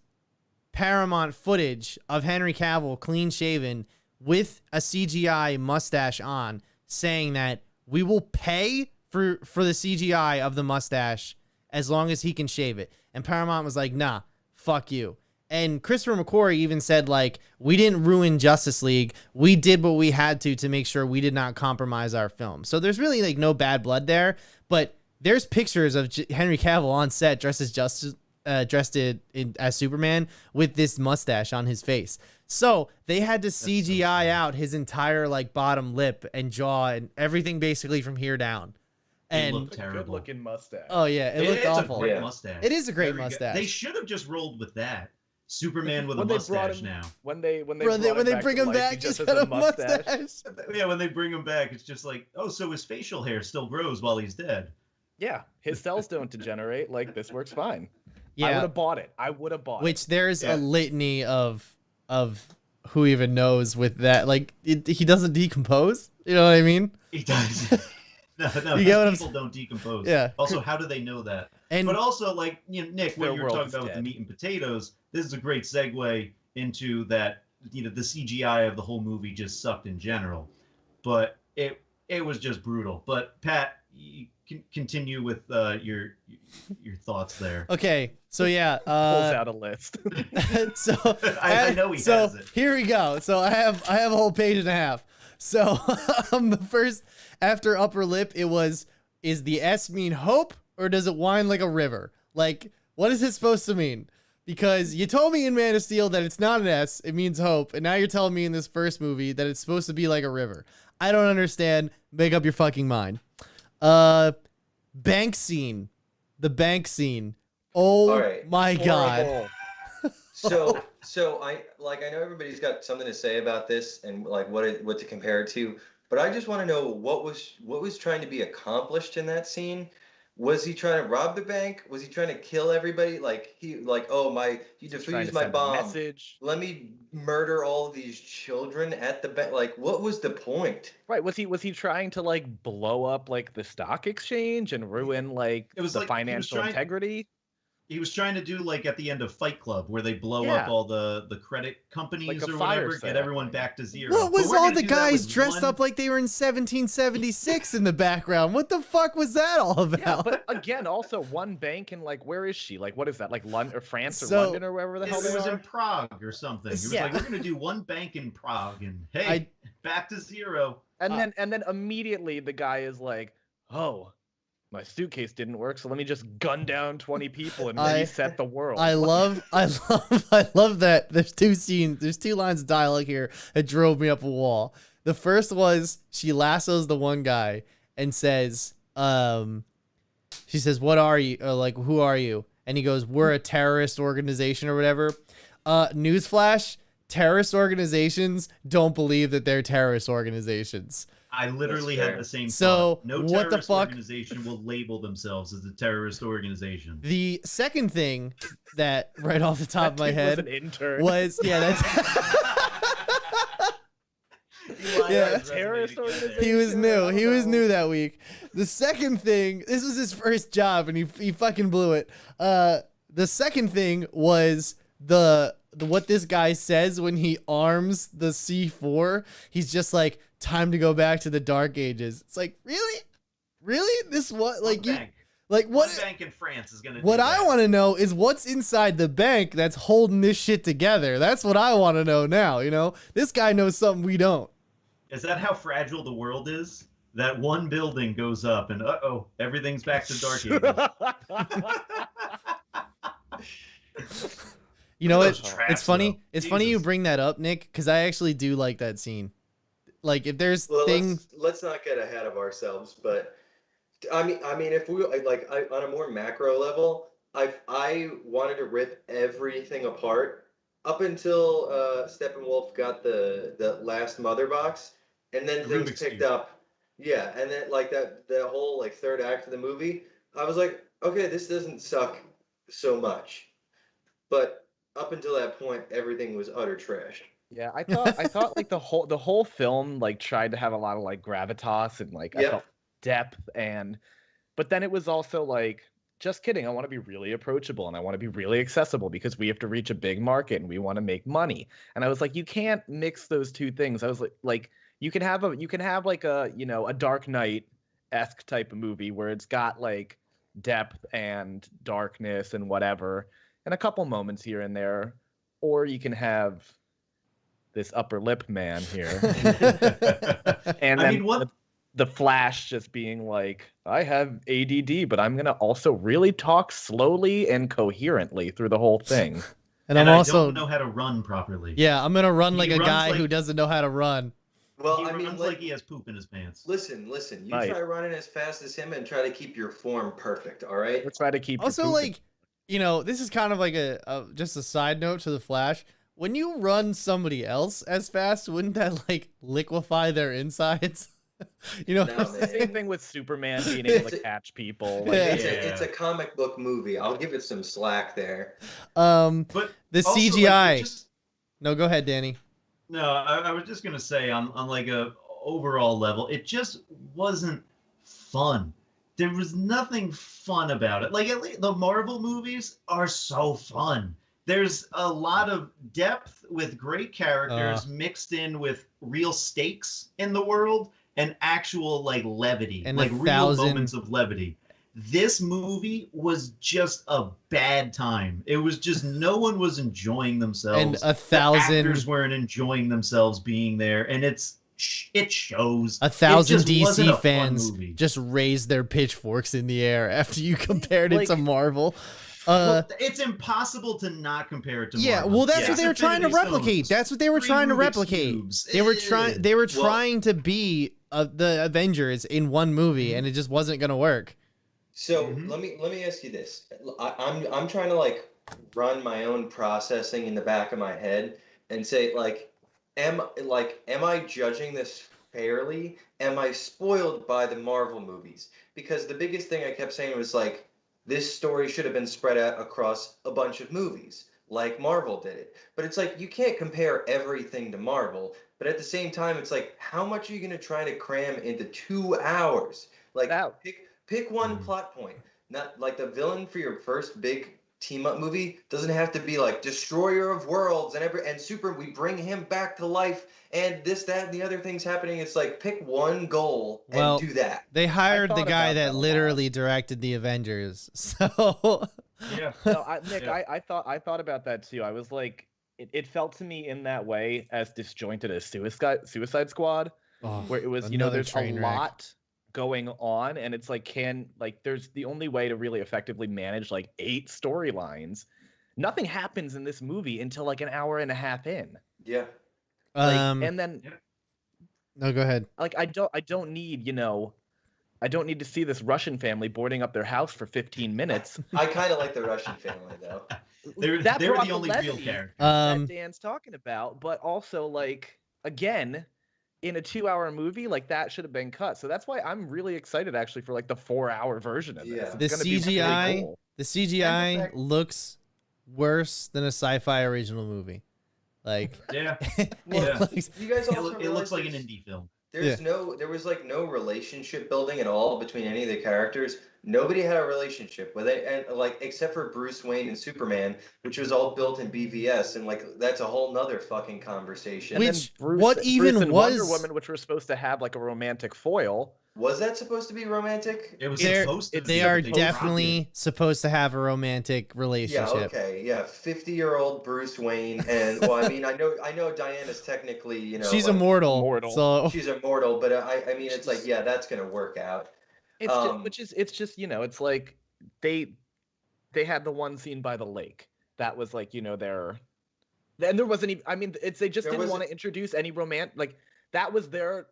Paramount footage of Henry Cavill clean shaven with a CGI mustache on, saying that we will pay for the CGI of the mustache as long as he can shave it. And Paramount was like, nah, fuck you. And Christopher McQuarrie even said, like, we didn't ruin Justice League. We did what we had to make sure we did not compromise our film. So there's really, like, no bad blood there. But there's pictures of Henry Cavill on set dressed as Superman with this mustache on his face. So they had to CGI out his entire, like, bottom lip and jaw and everything basically from here down. It And looked terrible. Good looking mustache. oh yeah, it looked awful. It's a great mustache. It is a great Very good. mustache. They should have just rolled with that. Superman with a When they brought mustache him- now. When they When brought they back bring to him life, he back, just he's has got a mustache. Yeah, when they bring him back, it's just like, oh, so his facial hair still grows while he's dead. Yeah, his cells don't degenerate. Like, this works fine. I would Yeah, have bought it. I would have bought which there's Yeah. a litany of who even knows with that. Like he doesn't decompose. You know what I mean? He does. No, You get what I'm people don't decompose. Yeah. Also, how do they know that? And But also, like, Nick, what Their you're world talking is about with the dead. meat and potatoes, this is a great segue into that. The CGI of the whole movie just sucked in general, but it was just brutal. But Pat, you can continue with your thoughts there. okay, so yeah, pulls out a list. so I know he so has it. here we go. So I have a whole page and a half. So the first after upper lip, it was, is the S mean hope or does it whine like a river? Like, what is it supposed to mean? Because you told me in Man of Steel that it's not an S, it means hope, and now you're telling me in this first movie that it's supposed to be like a river. I don't understand. Make up your fucking mind. Bank scene. The bank scene. Oh All right. my god. Horrible. So I know everybody's got something to say about this and like what to compare it to, but I just want to know what was trying to be accomplished in that scene. Was he trying to rob the bank? Was he trying to kill everybody? Like you Trying defused to my send a bomb. message. Let me murder all of these children at the bank. Like, what was the point? Right? Was he trying to like blow up like the stock exchange and ruin like It was the like he was financial trying- integrity? He was trying to do like at the end of Fight Club, where they blow Yeah. up all the credit companies Like a or fire whatever, get sale, everyone like- back to zero. What But was we're all gonna the do that guys with dressed one- up like they were in 1776 in the background? What the fuck was that all about? Yeah, but again, also one bank in like where is she? Like what is that? Like London or France or So- London or wherever the It hell they was are? in Prague or something. It was Yeah. like, we're gonna do one bank in Prague, and hey, back to zero. And then immediately the guy is like, "Oh, my suitcase didn't work, so let me just gun down 20 people and reset the world." I love that there's two scenes, there's two lines of dialogue here that drove me up a wall. The first was she lassos the one guy and says, she says, "What are you?" Or like, "Who are you?" And he goes, "We're a terrorist organization or whatever." Newsflash, terrorist organizations don't believe that they're terrorist organizations. I literally That's had fair. the same So, thought. No what the terrorist fuck? organization will label themselves as a terrorist organization. The second thing that right off the top of my That kid was head an intern. was, yeah, that's Yeah. Terrorist organization. he was new. I He don't was know. new that week. The second thing, this was his first job and he fucking blew it. The second thing was the what this guy says when he arms the C4. He's just like, time to go back to the dark ages. It's like, really? Really? This what like One you bank. like what One bank in France is gonna. what do I that. want to know is what's inside the bank that's holding this shit together. That's what I want to know now, you know? This guy knows something we don't. Is that how fragile the world is? That one building goes up, and everything's back to dark ages. You know Those what? traps, It's funny. though. It's funny you Jesus. bring that up, Nick, because I actually do like that scene. Like, if there's Well, things, let's not get ahead of ourselves, but I mean, if we on a more macro level, I wanted to rip everything apart up until Steppenwolf got the last mother box, and then The things Rubik's picked Cube. up. Yeah, and then like the whole like third act of the movie, I was like, okay, this doesn't suck so much. But up until that point, everything was utter trash. Yeah, I thought like the whole film like tried to have a lot of like gravitas and like I Yep. felt depth but then it was also like just kidding, I want to be really approachable and I want to be really accessible because we have to reach a big market and we want to make money. And I was like, you can't mix those two things. I was like you can have like a, you know, a Dark Knight-esque type of movie where it's got like depth and darkness and whatever and a couple moments here and there, or you can have this upper lip man here. And I then mean, what? the Flash just being like, I have ADD, but I'm gonna also really talk slowly and coherently through the whole thing. And And I'm I also don't know how to run properly. yeah, I'm gonna run He like a runs guy who like- doesn't know how to run. Well, He I mean, runs like, like he has poop in his pants. listen. You Right. try running as fast as him and try to keep your form perfect. All right. Let's try to keep your Also, poop in- like, you know, this is kind of like a just a side note to the Flash. When you run somebody else as fast, wouldn't that like liquefy their insides? You know, No, what I'm man. saying? same thing with Superman being able to It's a- catch people. Yeah. Like, It's a comic book movie. I'll give it some slack there. But The also, like, it CGI. just- No, go ahead, Danny. No, I was just gonna say on like a overall level, it just wasn't fun. There was nothing fun about it. Like at least the Marvel movies are so fun. There's a lot of depth with great characters mixed in with real stakes in the world and actual like levity, And like real 1,000 moments of levity. This movie was just a bad time. It was just no one was enjoying themselves. And The 1,000 actors weren't enjoying themselves being there, and it shows. 1,000 It just wasn't a DC fun fans movie. just raised their pitchforks in the air after you compared it to Like- Marvel. Well, it's impossible to not compare it to Yeah, Marvel. well, that's Yes, what they were trying to Infinity replicate. Stones, That's what they were 3 trying to Rubik's replicate. Cubes. They were trying. They were Well- trying to be the Avengers in one movie, and it just wasn't gonna work. So Mhm. let me ask you this. I'm trying to like run my own processing in the back of my head and say like am I judging this fairly? Am I spoiled by the Marvel movies? Because the biggest thing I kept saying was like this story should have been spread out across a bunch of movies like Marvel did it. But it's like you can't compare everything to Marvel, but at the same time it's like how much are you going to try to cram into 2 hours? Like That- pick one Mhm. plot point. Not like the villain for your first big team up movie doesn't have to be like destroyer of worlds and super we bring him back to life and this that and the other things happening. It's like pick one goal and Well, do that. They hired the thought guy about that that a lot. literally directed the Avengers. So Yeah. No, Nick, Yeah. I thought about that too. I was like, it felt to me in that way as disjointed as Suicide Squad, where it was, you know, another there's a train wreck. lot going on, and it's like, there's the only way to really effectively manage like 8 storylines. Nothing happens in this movie until like an hour and a half in. Yeah. Like, Um, and then no, go ahead. like I don't need, you know, I don't need to see this Russian family boarding up their house for 15 minutes. I kind of like the Russian family though. They were That brought the only real levity characters. Um, that Dan's talking about, but also like again, in a 2-hour movie, like that should have been cut. So that's why I'm really excited actually for like the 4-hour version of this. Yeah. It's The gonna be really CGI cool. The CGI fact- looks worse than a sci-fi original movie. Like, Yeah. it Yeah. looks- You guys It, also it looks realize like an there's- indie film. there was like no relationship building at all between any of the characters. Nobody had a relationship with it, and like except for Bruce Wayne and Superman, which was all built in BVS, and like that's a whole nother fucking conversation. And then Which- Bruce, what Bruce even and Wonder was- Woman, which were supposed to have like a romantic foil. Was that supposed to be romantic? It was They're- supposed to. they be, are but definitely supposed to have a romantic Yeah, relationship. okay, yeah, 50-year-old Bruce Wayne, and well, I mean, I know Diana's technically, you know, She's like, immortal. Immortal. So she's immortal, but I mean, it's like, yeah, that's gonna work out. It's Um, it's just, you know, it's like they had the one scene by the lake. That was like, you know, and there wasn't even, I mean, they just There didn't want wasn't- to introduce any like that was their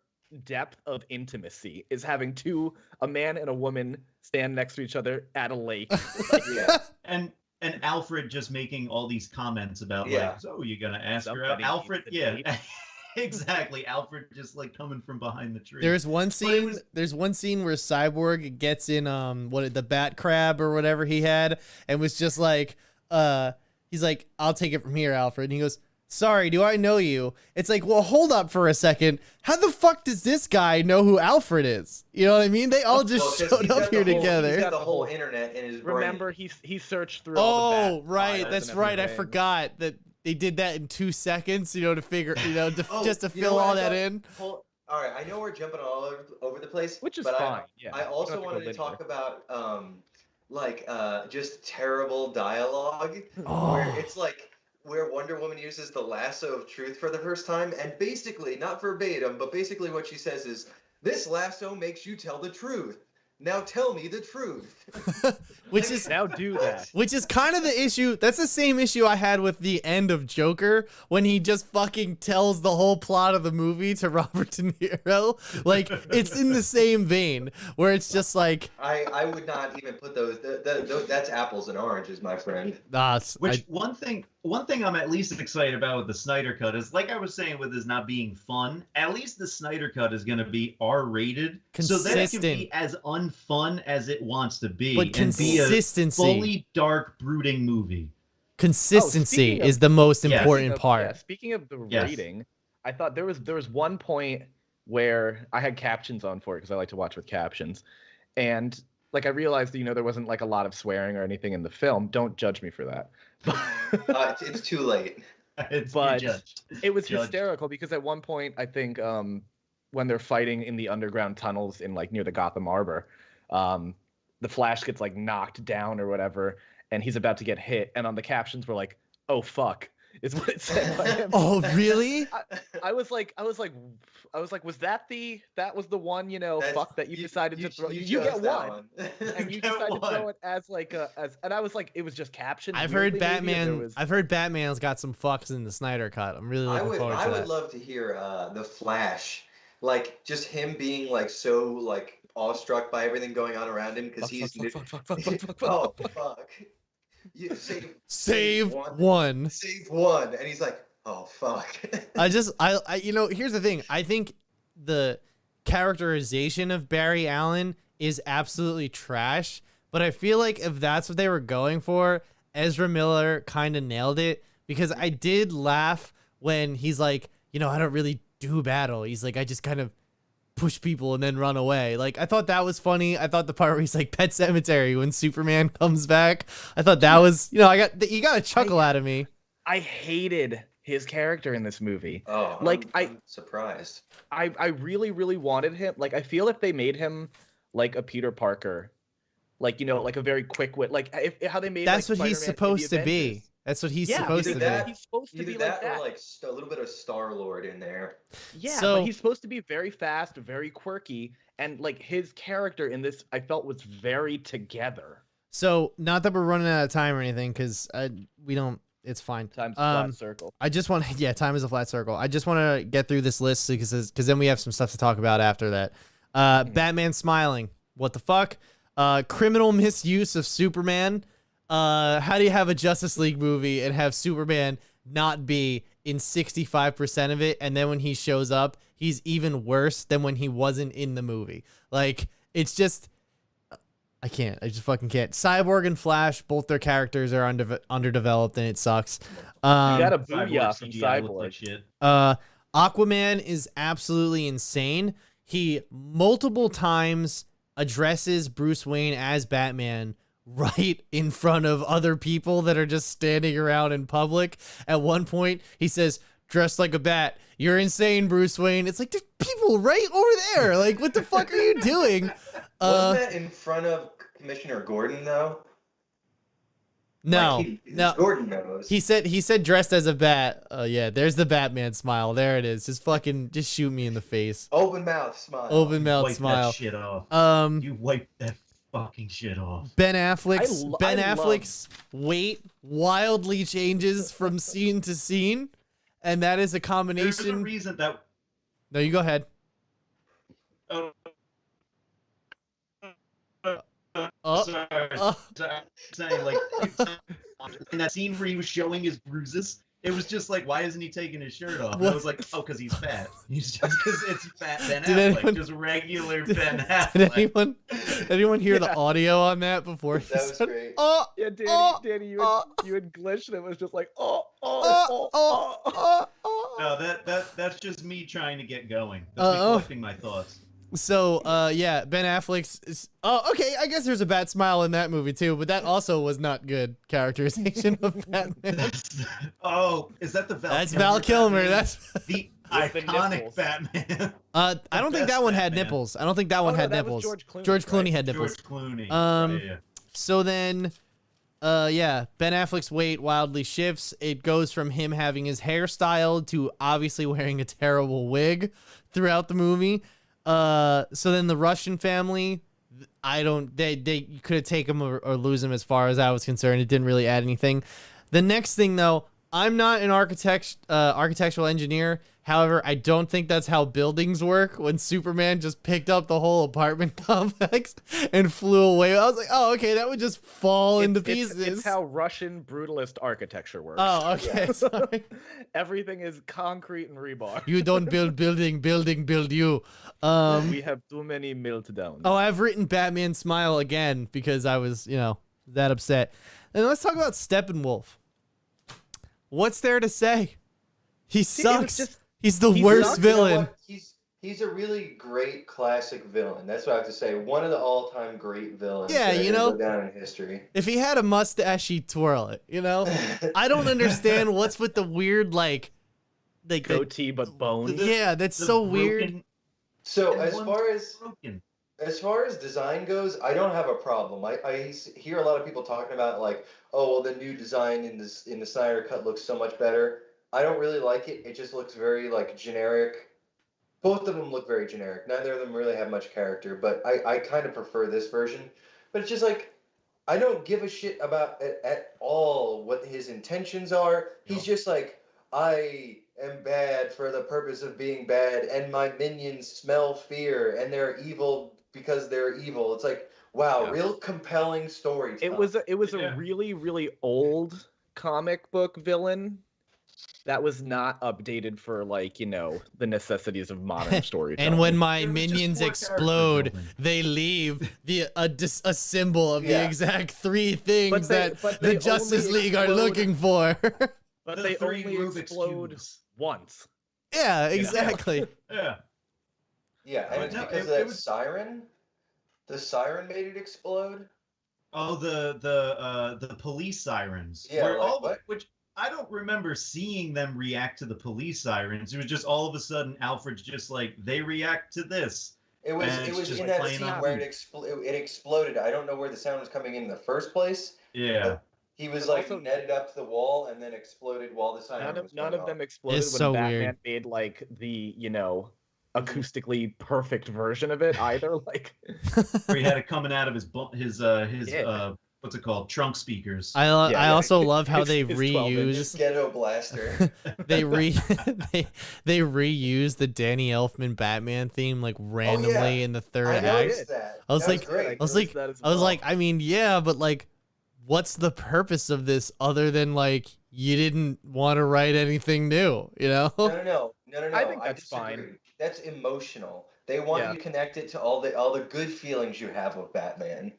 depth of intimacy, is having a man and a woman stand next to each other at a lake. Yeah. and Alfred just making all these comments about Yeah. like, so you're gonna ask her out, Somebody Alfred? needs to Yeah. date. Exactly. Alfred just like coming from behind the tree. There's one it scene. was- There's one scene where Cyborg gets in the bat crab or whatever he had, and was just like he's like, I'll take it from here, Alfred. And he goes, sorry, do I know you? It's like, well, hold up for a second. How the fuck does this guy know who Alfred is? You know what I mean? They all just 'cause showed he's up got here the whole- together. He's got the whole internet in his brain. Remember, he searched through all the Oh, bat right. files That's and right. I everything. forgot that they did that in 2 seconds, to figure, Oh, just to you know fill what all I that thought? in. All right, I know we're jumping all over the place, Which is but fine. Yeah. I You don't also have to go wanted to linear. talk about just terrible dialogue Oh. where it's like where Wonder Woman uses the lasso of truth for the first time, and basically, not verbatim, but basically what she says is, "This lasso makes you tell the truth. Now tell me the truth." Which is Now do that. Which is kind of the issue. That's the same issue I had with the end of Joker when he just fucking tells the whole plot of the movie to Robert De Niro. Like, it's in the same vein where it's just like, I would not even put those. That's apples and oranges, my friend. Which one thing I'm at least excited about with the Snyder Cut is, like I was saying, with this not being fun, at least the Snyder Cut is going to be R-rated, so that it can be Consistent. as unfun as it wants to be, But and be a consistency. fully dark, brooding movie. Consistency speaking of- is the most Yeah. important Yeah, part. speaking of the Yes. rating, I thought there was one point where I had captions on for it because I like to watch with captions, and like I realized there wasn't like a lot of swearing or anything in the film. Don't judge me for that. It's too late. It's But judged. it was Judged. hysterical because at one point I think when they're fighting in the underground tunnels in like near the Gotham Arbor, the Flash gets like knocked down or whatever, and he's about to get hit, and on the captions were like, "Oh fuck," is what it said by him. Oh, really? I was like, was that was the one, That's- fuck that you decided to throw? You chose get that one, and you get decided to throw one. it as like and I was like, it was just captioned. I've heard weirdly, maybe, and there Batman. was- I've heard Batman's got some fucks in the Snyder Cut. I'm really looking forward to I would that. love to hear the Flash, like just him being like so like awestruck by everything going on around him because he's fuck. oh fuck. You Save one. Save one, and he's like, oh fuck. I here's the thing. I think the characterization of Barry Allen is absolutely trash, but I feel like if that's what they were going for, Ezra Miller kind of nailed it, because I did laugh when he's like, I don't really do battle. He's like, I just kind of push people and then run away. Like, I thought that was funny. I thought the part where he's like Pet Cemetery when Superman comes back, I thought that was, you got a chuckle out of me. I hated his character in this movie. Oh, Like, I'm surprised. I really, really wanted him. Like, I feel if they made him like a Peter Parker, like, like a very quick wit, like how they made That's like, what he's Spider-Man in the supposed to be. Avengers. That's what he's Yeah, supposed either to that- be. He's supposed to Either be that like that. or like a little bit of Star Lord in there. Yeah, So- but he's supposed to be very fast, very quirky, and like his character in this, I felt was very together. So, not that we're running out of time or anything, because we don't. It's fine. Times a flat circle. I just want to. Yeah, time is a flat circle. I just want to get through this list because then we have some stuff to talk about after that. Batman smiling. What the fuck? Criminal misuse of Superman. How do you have a Justice League movie and have Superman not be in 65% of it, and then when he shows up, he's even worse than when he wasn't in the movie? Like, it's just, I can't. I just fucking can't. Cyborg and Flash, both their characters are underdeveloped, and it sucks. You got a Cyborg booyah from CGI looked like Cyborg. shit. Aquaman is absolutely insane. He multiple times addresses Bruce Wayne as Batman right in front of other people that are just standing around in public. At one point, he says, "Dressed like a bat. You're insane, Bruce Wayne." It's like, there's people right over there. Like, what the fuck are you doing? Wasn't that in front of Commissioner Gordon though? No, Like, no. Gordon knows. He said dressed as a bat. Yeah, there's the Batman smile. There it is. Just shoot me in the face. Open mouth smile. Open mouth Wipe smile. that shit off. You wipe that fucking shit off. Ben Affleck's I love- weight wildly changes from scene to scene, and that is a There's a combination. reason that. No, you go ahead. Oh, Oh, sorry. oh. Saying like in that scene where he was showing his bruises, it was just like, why isn't he taking his shirt off? And What? I was like, oh, because he's fat. He's just because it's fat Ben Did Affleck, anyone- just regular Did Ben Affleck. anyone hear the audio on that before? he That was said, great. Oh, Yeah, Danny, Oh, Danny, you oh. had glitched, and it was just like, No, that's just me trying to get going. That's me Uh-oh. collecting my thoughts. So, yeah, Ben Affleck's. Oh, okay. I guess there's a bad smile in that movie too, but that also was not good characterization of Batman. Oh, is that the Val? That's Val Kilmer. Batman? That's. the With the iconic nipples. Batman. I don't think best that one had Batman. nipples. I don't think that one no, had that was nipples. George Clooney, right? had nipples. George Clooney. Um, So then, yeah, Ben Affleck's weight wildly shifts. It goes from him having his hair styled to obviously wearing a terrible wig throughout the movie. So then the Russian family, they could have taken him or lose him as far as I was concerned. It didn't really add anything. The next thing though, I'm not an architectural engineer. However, I don't think that's how buildings work. When Superman just picked up the whole apartment complex and flew away, I was like, oh, okay, that would just fall into pieces. It's how Russian brutalist architecture works. Oh, okay. Sorry. Everything is concrete and rebar. You don't build building, build you. We have too many meltdowns. Oh, I've written Batman Smile again because I was, that upset. And let's talk about Steppenwolf. What's there to say? He sucks. He's the he worst sucks. You know villain. what? He's a really great classic villain. That's what I have to say. One of the all-time great villains. Yeah, that are you gonna know? go down in history. If he had a mustache, he'd twirl it. I don't understand what's with the weird like the, Goatee but bone. yeah, that's The so weird. broken- So and as one's broken. far as design goes, I don't have a problem. I hear a lot of people talking about like, oh well, the new design in the Snyder Cut looks so much better. I don't really like it. It just looks very like generic. Both of them look very generic. Neither of them really have much character, but I kind of prefer this version. But it's just like I don't give a shit about it at all what his intentions are. He's just like, I am bad for the purpose of being bad, and my minions smell fear, and they're evil because they're evil. It's like, wow, Yeah. real compelling storytelling. It was Yeah. a really, really old comic book villain that was not updated for the necessities of modern storytelling. And when my There was just minions more character explode, building. they leave a symbol of the Yeah. exact three things they- that but the they Justice only League are explode- looking for. But The they three only Rubik's explode cubes. once. Yeah, exactly. Yeah. Yeah, and But it's no, because it of that was- siren. The siren made it explode. Oh, the police sirens. Yeah, Where like what? which I don't remember seeing them react to the police sirens. It was just all of a sudden Alfred's just like they react to this. It was And it's just in that playing scene on where loop. it exploded. I don't know where the sound was coming in the first place. Yeah. He was But like also- netted up to the wall and then exploded while the siren was None going of them off. exploded It's when so Batman weird. made the acoustically perfect version of it either. Where he had it coming out of his Yeah. what's it called? Trunk speakers. I Yeah. also love how It's- they it's 12 inches. reuse Ghetto blaster. they they reuse the Danny Elfman Batman theme like randomly in the third I act. noticed that. I was That like- great. I was like, I mean, yeah, but like, what's the purpose of this other than like you didn't want to write anything new, no. I think that's disagree. fine. That's emotional. They want Yeah. you to connect it to all the good feelings you have with Batman.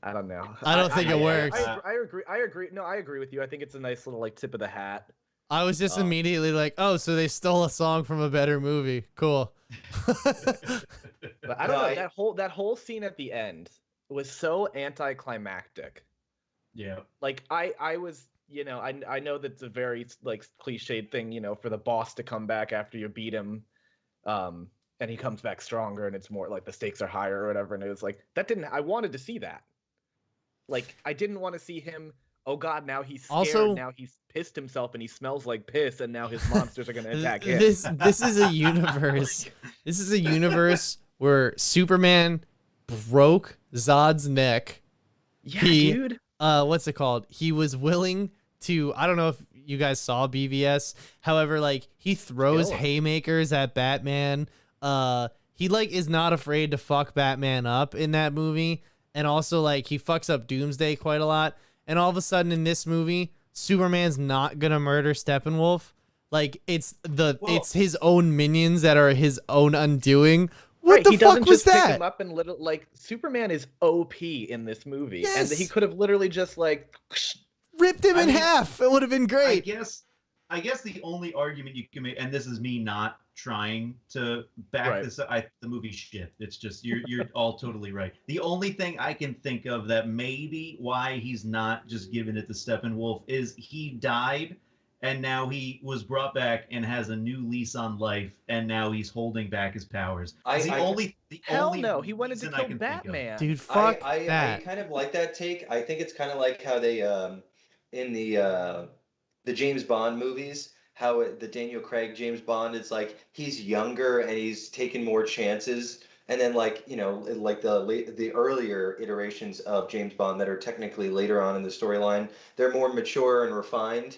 I don't know. I don't think it works. I agree. No, I agree with you. I think it's a nice little tip of the hat. I was just Oh. immediately like, oh, so they stole a song from a better movie. Cool. But I don't No, know, that whole scene at the end was so anticlimactic. Yeah. Like I was, I know that's a very cliched thing, for the boss to come back after you beat him, and he comes back stronger, and it's more like the stakes are higher or whatever. And it was like I wanted to see that. Like I didn't want to see him. Oh God! Now he's scared. Also- now he's pissed himself, and he smells like piss, and now his monsters are going to attack him. This is a universe. This is a universe where Superman broke Zod's neck. Yeah, he- dude. What's it called? He was willing to, I don't know if you guys saw BVS. However, like he throws Kill him. haymakers at Batman. He like is not afraid to fuck Batman up in that movie. And also like he fucks up Doomsday quite a lot. And all of a sudden in this movie, Superman's not gonna murder Steppenwolf. Like it's Well- it's his own minions that are his own undoing. What Right, the he fuck doesn't was just pick that? him up and like Superman is OP in this movie, and Yes. he could have literally just like Ripped him I in mean, half. It would have been great. I guess the only argument you can make, and this is me not trying to back Right. this up, the movie's shit. It's just you're all totally right. The only thing I can think of that maybe why he's not just giving it to Steppenwolf is he died, and now he was brought back and has a new lease on life, and now he's holding back his powers. It's the only hell no, he wanted to reason I kill can think of. Batman. Dude, fuck I that. kind of like that take. I think it's kind of like how they in the James Bond movies, how the Daniel Craig James Bond is like he's younger and he's taking more chances, and then like like the earlier iterations of James Bond that are technically later on in the storyline, they're more mature and refined.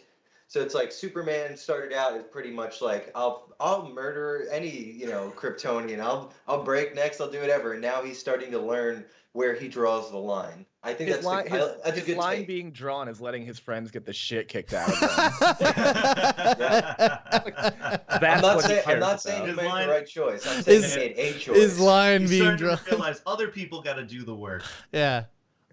So it's like Superman started out as pretty much like I'll murder any Kryptonian, I'll break necks, I'll do whatever, and now he's starting to learn where he draws the line. I think His line, that's a his good line take. being drawn is letting his friends get the shit kicked out of them. That's what he I'm cares not saying about. he His made line- the right choice. I'm saying His- he made a choice. His line He's being starting drawn. to realize other people got to do the work. Yeah.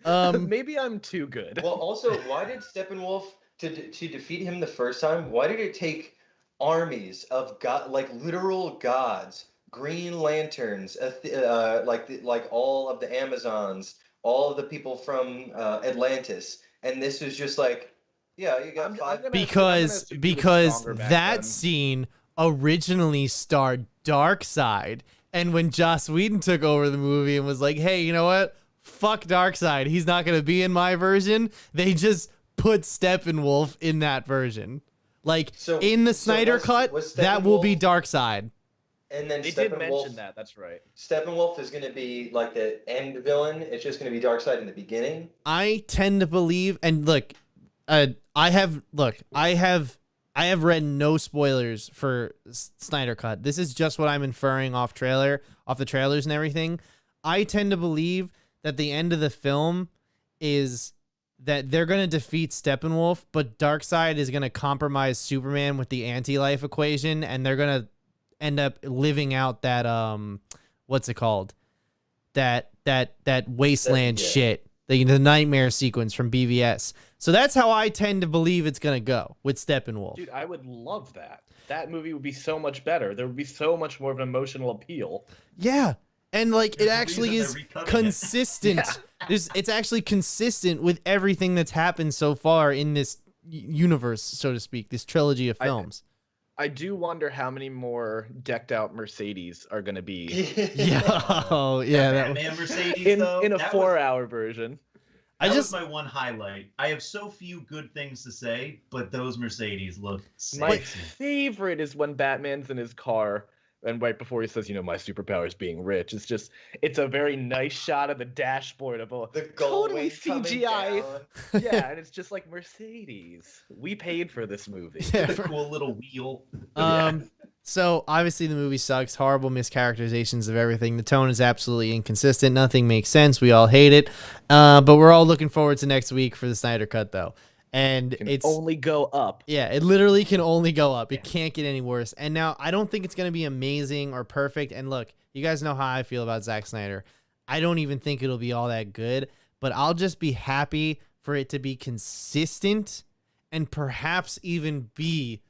Maybe I'm too good. Well, also, why did Steppenwolf to defeat him the first time? Why did it take armies of like literal gods, Green Lanterns, like all of the Amazons, all of the people from Atlantis, and this was just like, yeah, you got I'm five. gonna- because assume he was because stronger back that then. scene originally starred Darkseid, and when Joss Whedon took over the movie and was like, "Hey, you know what? Fuck Darkseid. He's not gonna be in my version." They just put Steppenwolf in that version. Like So- in the so Snyder was- cut, was that will be Steppenwolf- Darkseid. And then They did Steppenwolf, mention that. That's right. Steppenwolf is going to be like the end villain. It's just going to be Darkseid in the beginning. I tend to believe, and look, I have read no spoilers for Snyder Cut. This is just what I'm inferring off the trailers and everything. I tend to believe that the end of the film is that they're gonna defeat Steppenwolf, but Darkseid is gonna compromise Superman with the anti-life equation, and they're gonna end up living out that what's it called? That wasteland yeah. shit. The nightmare sequence from BVS. So that's how I tend to believe it's gonna go with Steppenwolf. Dude, I would love that. That movie would be so much better. There would be so much more of an emotional appeal. Yeah. And like it There's a actually reason is they're recutting it. consistent. It's actually consistent with everything that's happened so far in this universe, so to speak, this trilogy of films. I do wonder how many more decked out Mercedes are going to be Yeah. Oh, yeah. That, Batman Mercedes in though, a that 4-hour version. I That just was my one highlight. I have so few good things to say, but those Mercedes look My sexy. favorite is when Batman's in his car and right before he says, my superpower is being rich. It's a very nice shot of the dashboard of a The gold totally wing coming CGI. down. Yeah, and it's just like Mercedes. We paid for this movie. yeah. The cool little wheel. So obviously the movie sucks. Horrible mischaracterizations of everything. The tone is absolutely inconsistent. Nothing makes sense. We all hate it. But we're all looking forward to next week for the Snyder Cut, though. And Can it's only go up. yeah, it literally can only go up. It can't get any worse. And now I don't think it's gonna be amazing or perfect. And look, you guys know how I feel about Zack Snyder. I don't even think it'll be all that good. But I'll just be happy for it to be consistent and perhaps even be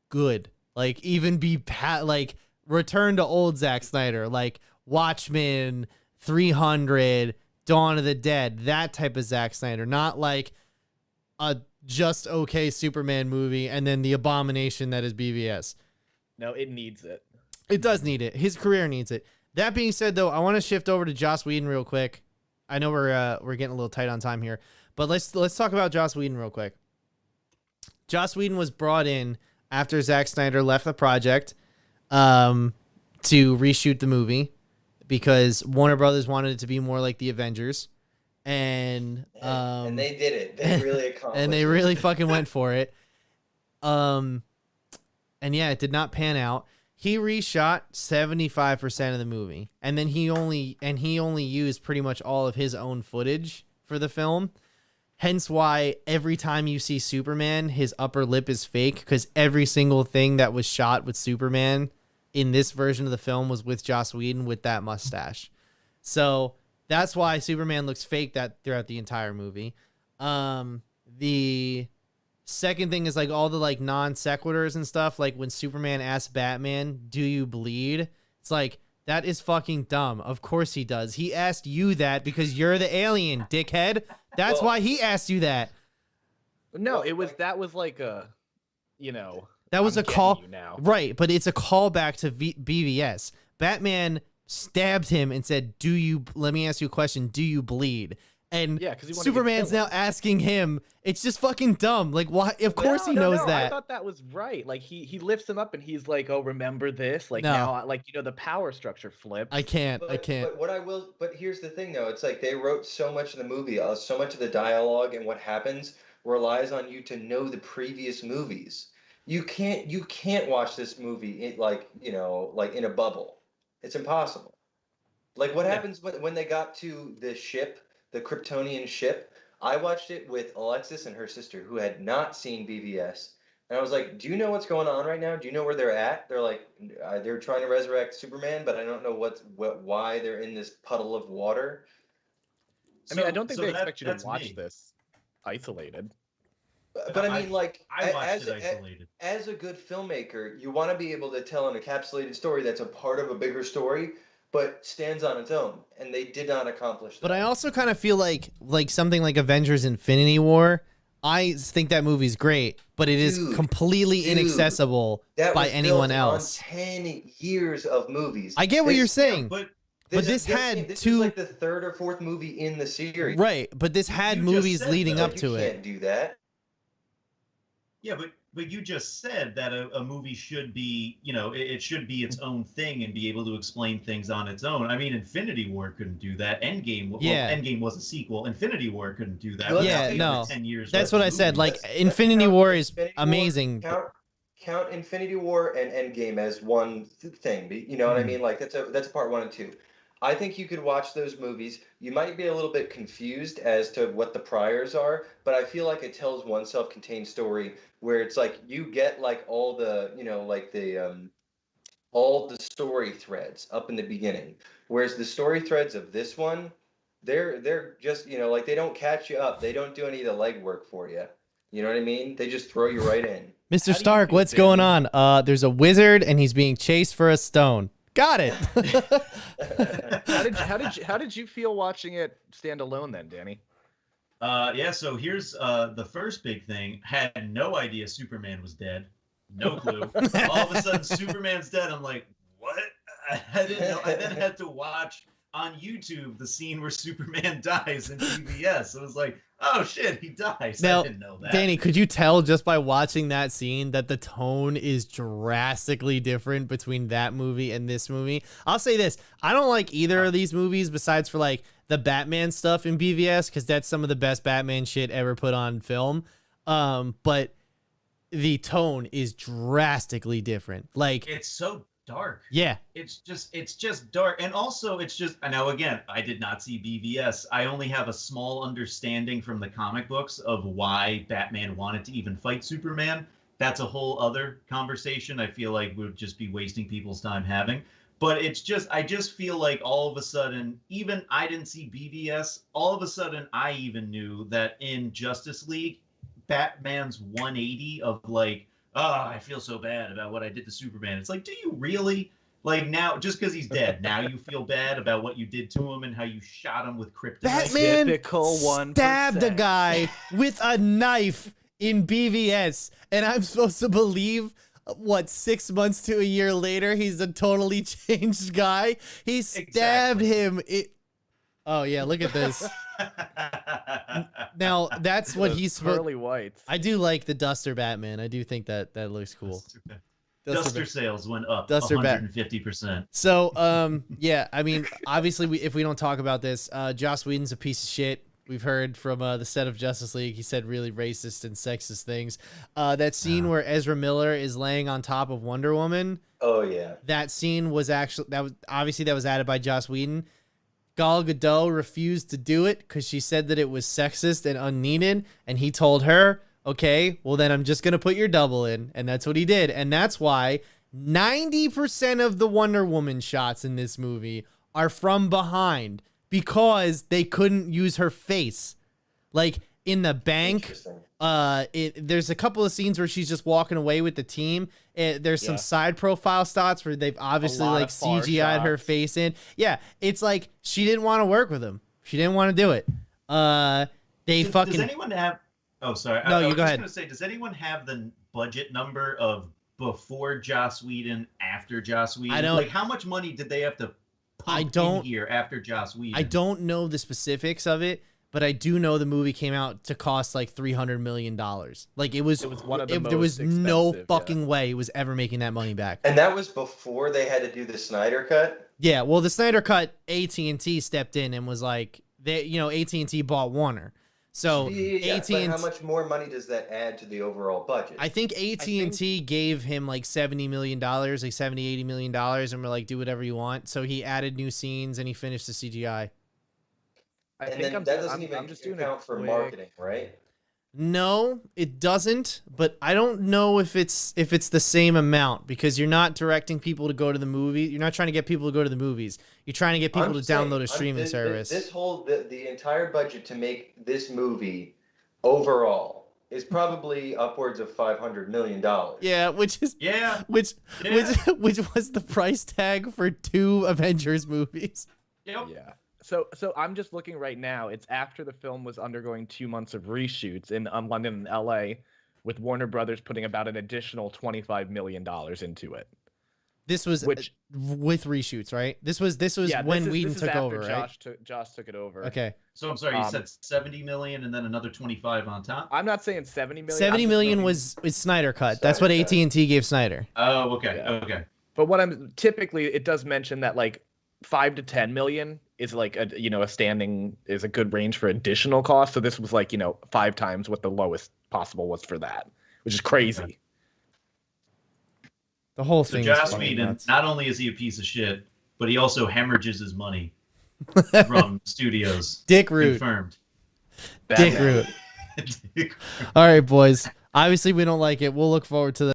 good. Like even be like return to old Zack Snyder, like Watchmen, 300, Dawn of the Dead, that type of Zack Snyder, not like a just okay Superman movie and then the abomination that is BVS. No, it needs it. It does need it. His career needs it. That being said, though, I want to shift over to Joss Whedon real quick. I know we're getting a little tight on time here, but let's talk about Joss Whedon real quick. Joss Whedon was brought in after Zack Snyder left the project to reshoot the movie because Warner Brothers wanted it to be more like the Avengers. And they did it. They really accomplished and they it. really fucking went for it. And yeah, it did not pan out. He reshot 75% of the movie, and then he only used pretty much all of his own footage for the film. Hence why every time you see Superman, his upper lip is fake, because every single thing that was shot with Superman in this version of the film was with Joss Whedon with that mustache. So that's why Superman looks fake that throughout the entire movie. The second thing is like all the like non sequiturs and stuff. Like when Superman asks Batman, "Do you bleed?" It's like, that is fucking dumb. Of course he does. He asked you that because you're the alien, dickhead. That's why he asked you that. No, that was like a, you know. That was I'm a getting call, you now. right? But it's a callback to BVS. Batman stabbed him and said, let me ask you a question. Do you bleed? And Yeah, 'cause he wanted to Superman's kill now asking him. It's just fucking dumb. Like, why? Of course he knows I that. thought that was right. Like he lifts him up and he's like, "Oh, remember this?" Like No. now, like, you know, the power structure flips. I can't. But here's the thing, though. It's like they wrote so much of the movie, so much of the dialogue and what happens relies on you to know the previous movies. You can't watch this movie like in a bubble. It's impossible. Like what happens when they got to the ship, the Kryptonian ship. I watched it with Alexis and her sister, who had not seen BVS. And I was like, "Do you know what's going on right now? Do you know where they're at?" They're like, "They're trying to resurrect Superman, but I don't know why they're in this puddle of water." I mean, I don't think they that- expect you to that's watch me. this isolated. But I mean, like, I watched it isolated. as a good filmmaker, you want to be able to tell an encapsulated story that's a part of a bigger story, but stands on its own. And they did not accomplish that. But I also kind of feel like something like Avengers: Infinity War. I think that movie's great, but it is Dude, completely inaccessible that by was anyone built on else. 10 years of movies. I get what This- you're saying. But this had this two- is like the third or fourth movie in the series. Right, but this had You just movies said leading that. up to You it. can't do that. yeah, but you just said that a movie should be, it should be its own thing and be able to explain things on its own. I mean, Infinity War couldn't do that. Yeah. Endgame was a sequel. Infinity War couldn't do that. Well, Yeah, without no. the 10 years That's worth what I of said. movies. Like Let's Infinity count War is Infinity War- amazing. Count Infinity War and Endgame as one thing. You know what I mean? Like that's a part 1 and 2. I think you could watch those movies. You might be a little bit confused as to what the priors are, but I feel like it tells one self-contained story where it's like you get like all the, all the story threads up in the beginning. Whereas the story threads of this one, they're just, like they don't catch you up. They don't do any of the legwork for you. You know what I mean? They just throw you right in. Mr. do you Stark, feel, what's going Danny? on? There's a wizard and he's being chased for a stone. Got it. How did you feel watching it stand alone then, Danny? Yeah, so here's the first big thing. Had no idea Superman was dead. No clue. All of a sudden, Superman's dead. I'm like, what? I didn't know. I then had to watch on YouTube the scene where Superman dies in PBS. I was like, oh shit, he dies. Now, I didn't know that. Danny, could you tell just by watching that scene that the tone is drastically different between that movie and this movie? I'll say this. I don't like either of these movies besides for like the Batman stuff in BVS because that's some of the best Batman shit ever put on film. But the tone is drastically different. Like, It's so dark. yeah. It's just dark, and also it's just now again, I did not see BVS. I only have a small understanding from the comic books of why Batman wanted to even fight Superman. That's a whole other conversation I feel like would just be wasting people's time having. But I just feel like all of a sudden, even I didn't see BVS, all of a sudden I even knew that in Justice League, Batman's 180 of like, oh, I feel so bad about what I did to Superman. It's like, do you really? Like now, just because he's dead, now you feel bad about what you did to him and how you shot him with kryptonite? Batman Typical 1%. stabbed a guy with a knife in BVS, and I'm supposed to believe, 6 months to a year later, he's a totally changed guy? He stabbed him. Oh, yeah, look at this. Now, that's what Those he's supposed. pearly whites. I do like the Duster Batman. I do think that looks cool. Duster sales went up Duster Bat- 150%. So, yeah, I mean, obviously, if we don't talk about this, Joss Whedon's a piece of shit. We've heard from the set of Justice League. He said really racist and sexist things. That scene where Ezra Miller is laying on top of Wonder Woman. Oh yeah. That scene was actually that was added by Joss Whedon. Gal Gadot refused to do it because she said that it was sexist and unneeded. And he told her, okay, well, then I'm just going to put your double in. And that's what he did. And that's why 90% of the Wonder Woman shots in this movie are from behind because they couldn't use her face. Like in the bank, Interesting. there's a couple of scenes where she's just walking away with the team. There's some side profile shots where they've obviously lot like of far CGI'd her shots. face in. Yeah, it's like she didn't want to work with him. She didn't want to do it. Does anyone have? Oh, sorry. No, I you was go just ahead. gonna say, does anyone have the budget number of before Joss Whedon, after Joss Whedon? I don't- Like, how much money did they have to pump in here after Joss Whedon? I don't know the specifics of it, but I do know the movie came out to cost like $300 million. Like it was one of the there was most no expensive, yeah. fucking way it was ever making that money back. And that was before they had to do the Snyder cut. Yeah, well, the Snyder Cut, AT&T stepped in and was like, AT&T bought Warner, so Yeah, but AT&T. how much more money does that add to the overall budget? I think AT&T gave him like $70 million, like $70-80 million, and we're like, do whatever you want. So he added new scenes and he finished the CGI. I and think then I'm, that doesn't I'm, even I'm just doing account a for quick- marketing, right? No, it doesn't. But I don't know if it's the same amount because you're not directing people to go to the movie. You're not trying to get people to go to the movies. You're trying to get people I'm to just saying, download a streaming this service. the entire budget to make this movie overall is probably upwards of $500 million. Yeah, which is Yeah. which Yeah. which was the price tag for 2 Avengers movies. Yep. Yeah. So I'm just looking right now. It's after the film was undergoing 2 months of reshoots in London and LA, with Warner Brothers putting about an additional $25 million into it. This was Which with reshoots, right? This was yeah, when this Whedon is took after over, right? Josh took it over. Okay. So I'm sorry, you Um, said 70 million and then another 25 on top? I'm not saying 70 million. 70 I'm just million noting- was Snyder cut. That's what Snyder cut. AT&T gave Snyder. Oh, okay. Yeah. Okay. But what I'm typically, it does mention that like 5 to 10 million is like a a good range for additional costs. So this was like 5 times what the lowest possible was for that, which is crazy. The whole So thing. Joss is fucking Whedon, nuts. not only is he a piece of shit, but he also hemorrhages his money from studios. Dick Root. Confirmed. Dick Bad- Root. All right, boys. Obviously, we don't like it. We'll look forward to the.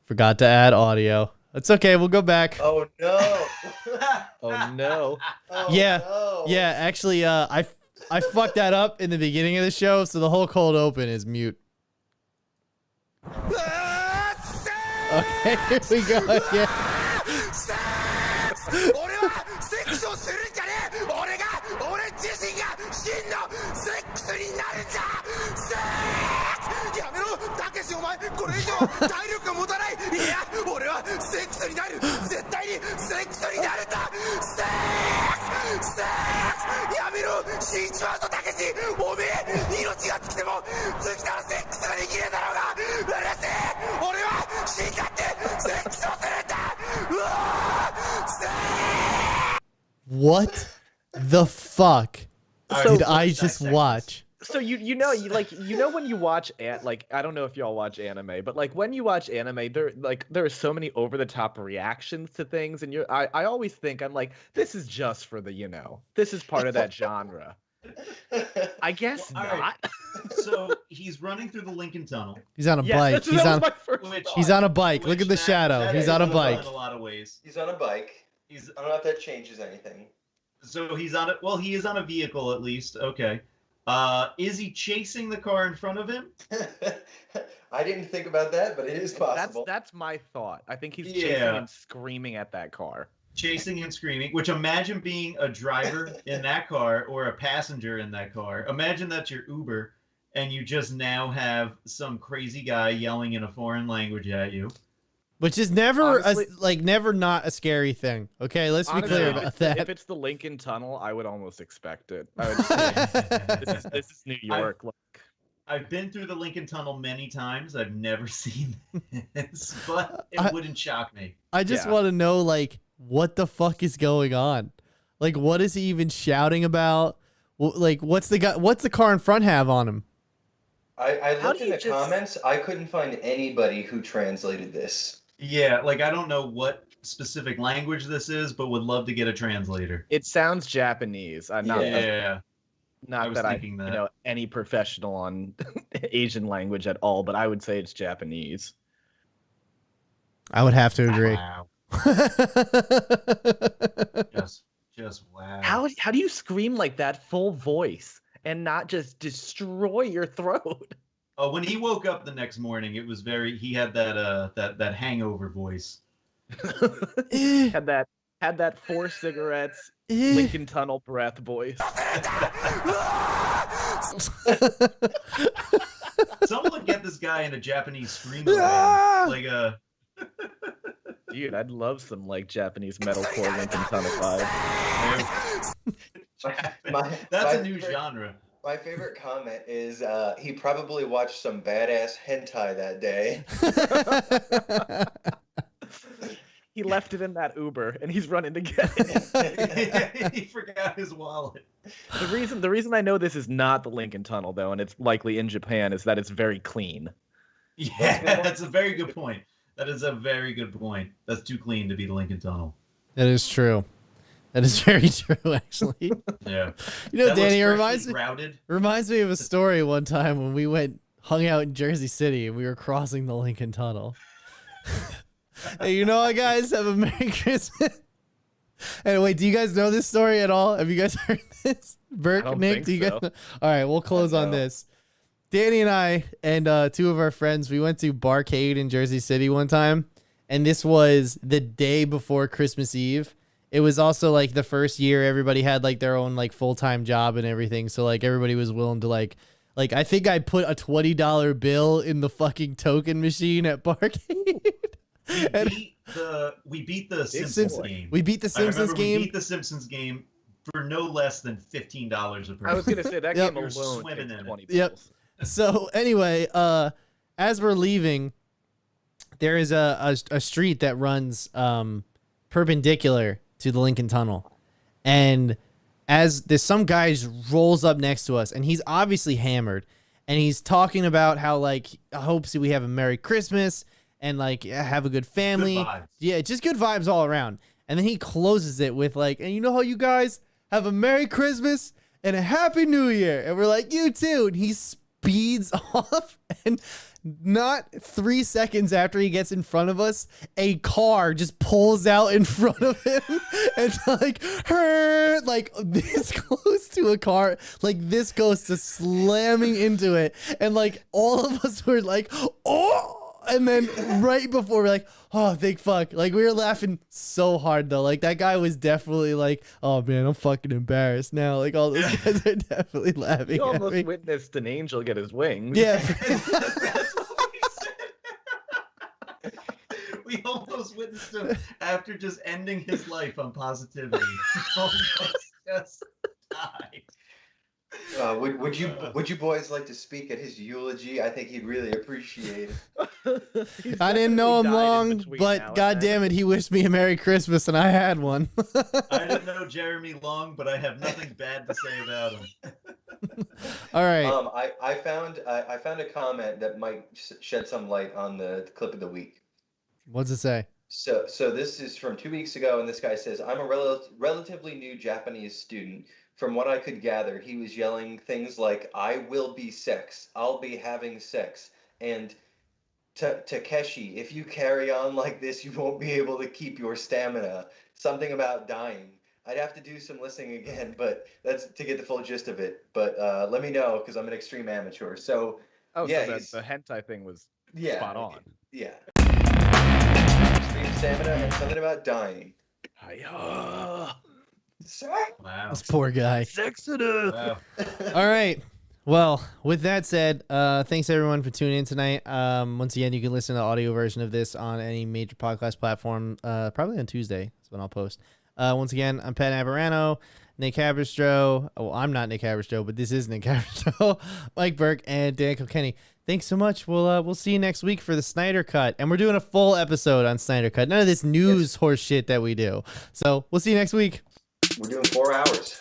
Forgot to add audio. It's okay. We'll go back. Oh no! Oh no. Oh, Yeah. no. Yeah, actually, I fucked that up in the beginning of the show, so the whole cold open is mute. Okay, here we go again. 俺はセックスをするんじゃねえ俺自身が真のセックスになるんだセックスやめろたけしお前これ以上体力が持たないいや俺はセックスになる絶対にセックスになるんだセックスやめろ死んじまうぞたけしおめえ命が尽きても尽きたらセックスができねえだろうがうるせえ俺は死んだってセックスをするんだうわセックス What the fuck All did right, I let's just dissect watch? So you know when you watch I don't know if y'all watch anime, but like when you watch anime, there are so many over the top reactions to things, and I always think I'm like, this is just for this is part of that genre. I guess Well, all right. not. So he's running through the Lincoln Tunnel. He's on a Yeah, bike. that was my first Which- thought. He's on a bike. Look which at the that- shadow. that He's is on a notable bike. in a lot of ways. He's on a bike. I don't know if that changes anything. So he's on it. Well, he is on a vehicle at least. Okay. Is he chasing the car in front of him? I didn't think about that, but it is possible. That's my thought. I think he's Yeah. chasing and screaming at that car. Chasing and screaming. Which, imagine being a driver in that car or a passenger in that car. Imagine that's your Uber, and you just now have some crazy guy yelling in a foreign language at you. Which is never Honestly- never not a scary thing. Okay, let's be Honestly, clear if about it's that. if it's the Lincoln Tunnel, I would almost expect it. I would say, this is New York. Like, I've been through the Lincoln Tunnel many times. I've never seen this, but it wouldn't shock me. I just Yeah. want to know, like, what the fuck is going on? Like, what is he even shouting about? Like, what's the car in front have on him? I How looked do in you the just- comments. I couldn't find anybody who translated this. Yeah, like I don't know what specific language this is, but would love to get a translator. it sounds Japanese. I'm not Yeah. I not was that I thinking that. know any professional on Asian language at all, but I would say it's Japanese. I would have to agree. Wow. Just wow. How do you scream like that full voice and not just destroy your throat? Oh, when he woke up the next morning, it was he had that hangover voice. Eh, had that 4 cigarettes eh. Lincoln Tunnel breath voice. Someone would get this guy in a Japanese screamo Ah! band, like a Dude, I'd love some like Japanese metalcore Lincoln Tunnel vibe. That's a my new favorite- genre. My favorite comment is he probably watched some badass hentai that day. He left it in that Uber and he's running to get it. He forgot his wallet. The reason I know this is not the Lincoln Tunnel though, and it's likely in Japan, is that it's very clean. Yeah, that's a very good point. That is a very good point. That's too clean to be the Lincoln Tunnel. That is true. That is very true, actually. Yeah. You know, That looks Danny, it freshly grouted. reminds me of a story one time when we hung out in Jersey City and we were crossing the Lincoln Tunnel. Hey, you know what, guys? Have a Merry Christmas. And wait, do you guys know this story at all? Have you guys heard this? Burke, I don't Nick, think do you guys so. know? All right, we'll close on No. this. Danny and I and 2 of our friends, we went to Barcade in Jersey City one time, and this was the day before Christmas Eve. It was also like the first year everybody had like their own like full-time job and everything, so like everybody was willing to like I think I put a $20 bill in the fucking token machine at Barcade. And- We beat the Simpsons Simpsons- game. we beat the I Simpsons remember game. We beat the Simpsons game for no less than $15 a person. I was gonna say that Yep. game You're alone swimming takes in it. 20 Yep. bills. So anyway, as we're leaving, there is a street that runs perpendicular to the Lincoln Tunnel, and as there's some guy just rolls up next to us, and he's obviously hammered, and he's talking about how like hopes we have a Merry Christmas and like have a good family. Good vibes. Yeah, just good vibes all around. And then he closes it with like, and you know how you guys have a Merry Christmas and a Happy New Year. And we're like, you too. And he speeds off, and not 3 seconds after he gets in front of us, a car just pulls out in front of him and like this close to a car, like this close to slamming into it. And like all of us were like, oh. And then right before we're like, oh, thank fuck. Like we were laughing so hard though. Like that guy was definitely like, oh man, I'm fucking embarrassed now. Like all those guys are definitely laughing You at almost me. witnessed an angel get his wings. Yeah. That's what we said. We almost witnessed him after just ending his life on positivity. Almost just died. Would you boys like to speak at his eulogy? I think he'd really appreciate it. He's I didn't know him definitely died in long, between now but and god then. damn it, he wished me a Merry Christmas and I had one. I didn't know Jeremy long, but I have nothing bad to say about him. All right. I found a comment that might shed some light on the clip of the week. What's it say? So this is from 2 weeks ago, and this guy says, "I'm a relatively new Japanese student. From what I could gather, he was yelling things like, 'I will be sex,' 'I'll be having sex,' and Takeshi, if you carry on like this, you won't be able to keep your stamina. something about dying. I'd have to do some listening again, but that's to get the full gist of it. But let me know because I'm an extreme amateur. So Oh, yeah, so he's- the hentai thing was yeah, spot on. yeah. Extreme stamina and something about dying. Hiya. Wow. This poor guy. Sexida. Wow. All right. Well, with that said, thanks everyone for tuning in tonight. Once again, you can listen to the audio version of this on any major podcast platform. Probably on Tuesday. That's when I'll post. Once again, I'm Pat Aberano, Nick Haberstroh. Oh, I'm not Nick Haberstroh, but this is Nick Haberstroh, Mike Burke, and Dan Kilkenny. Thanks so much. We'll see you next week for the Snyder Cut, and we're doing a full episode on Snyder Cut. None of this news horse shit that we do. So we'll see you next week. We're doing 4 hours.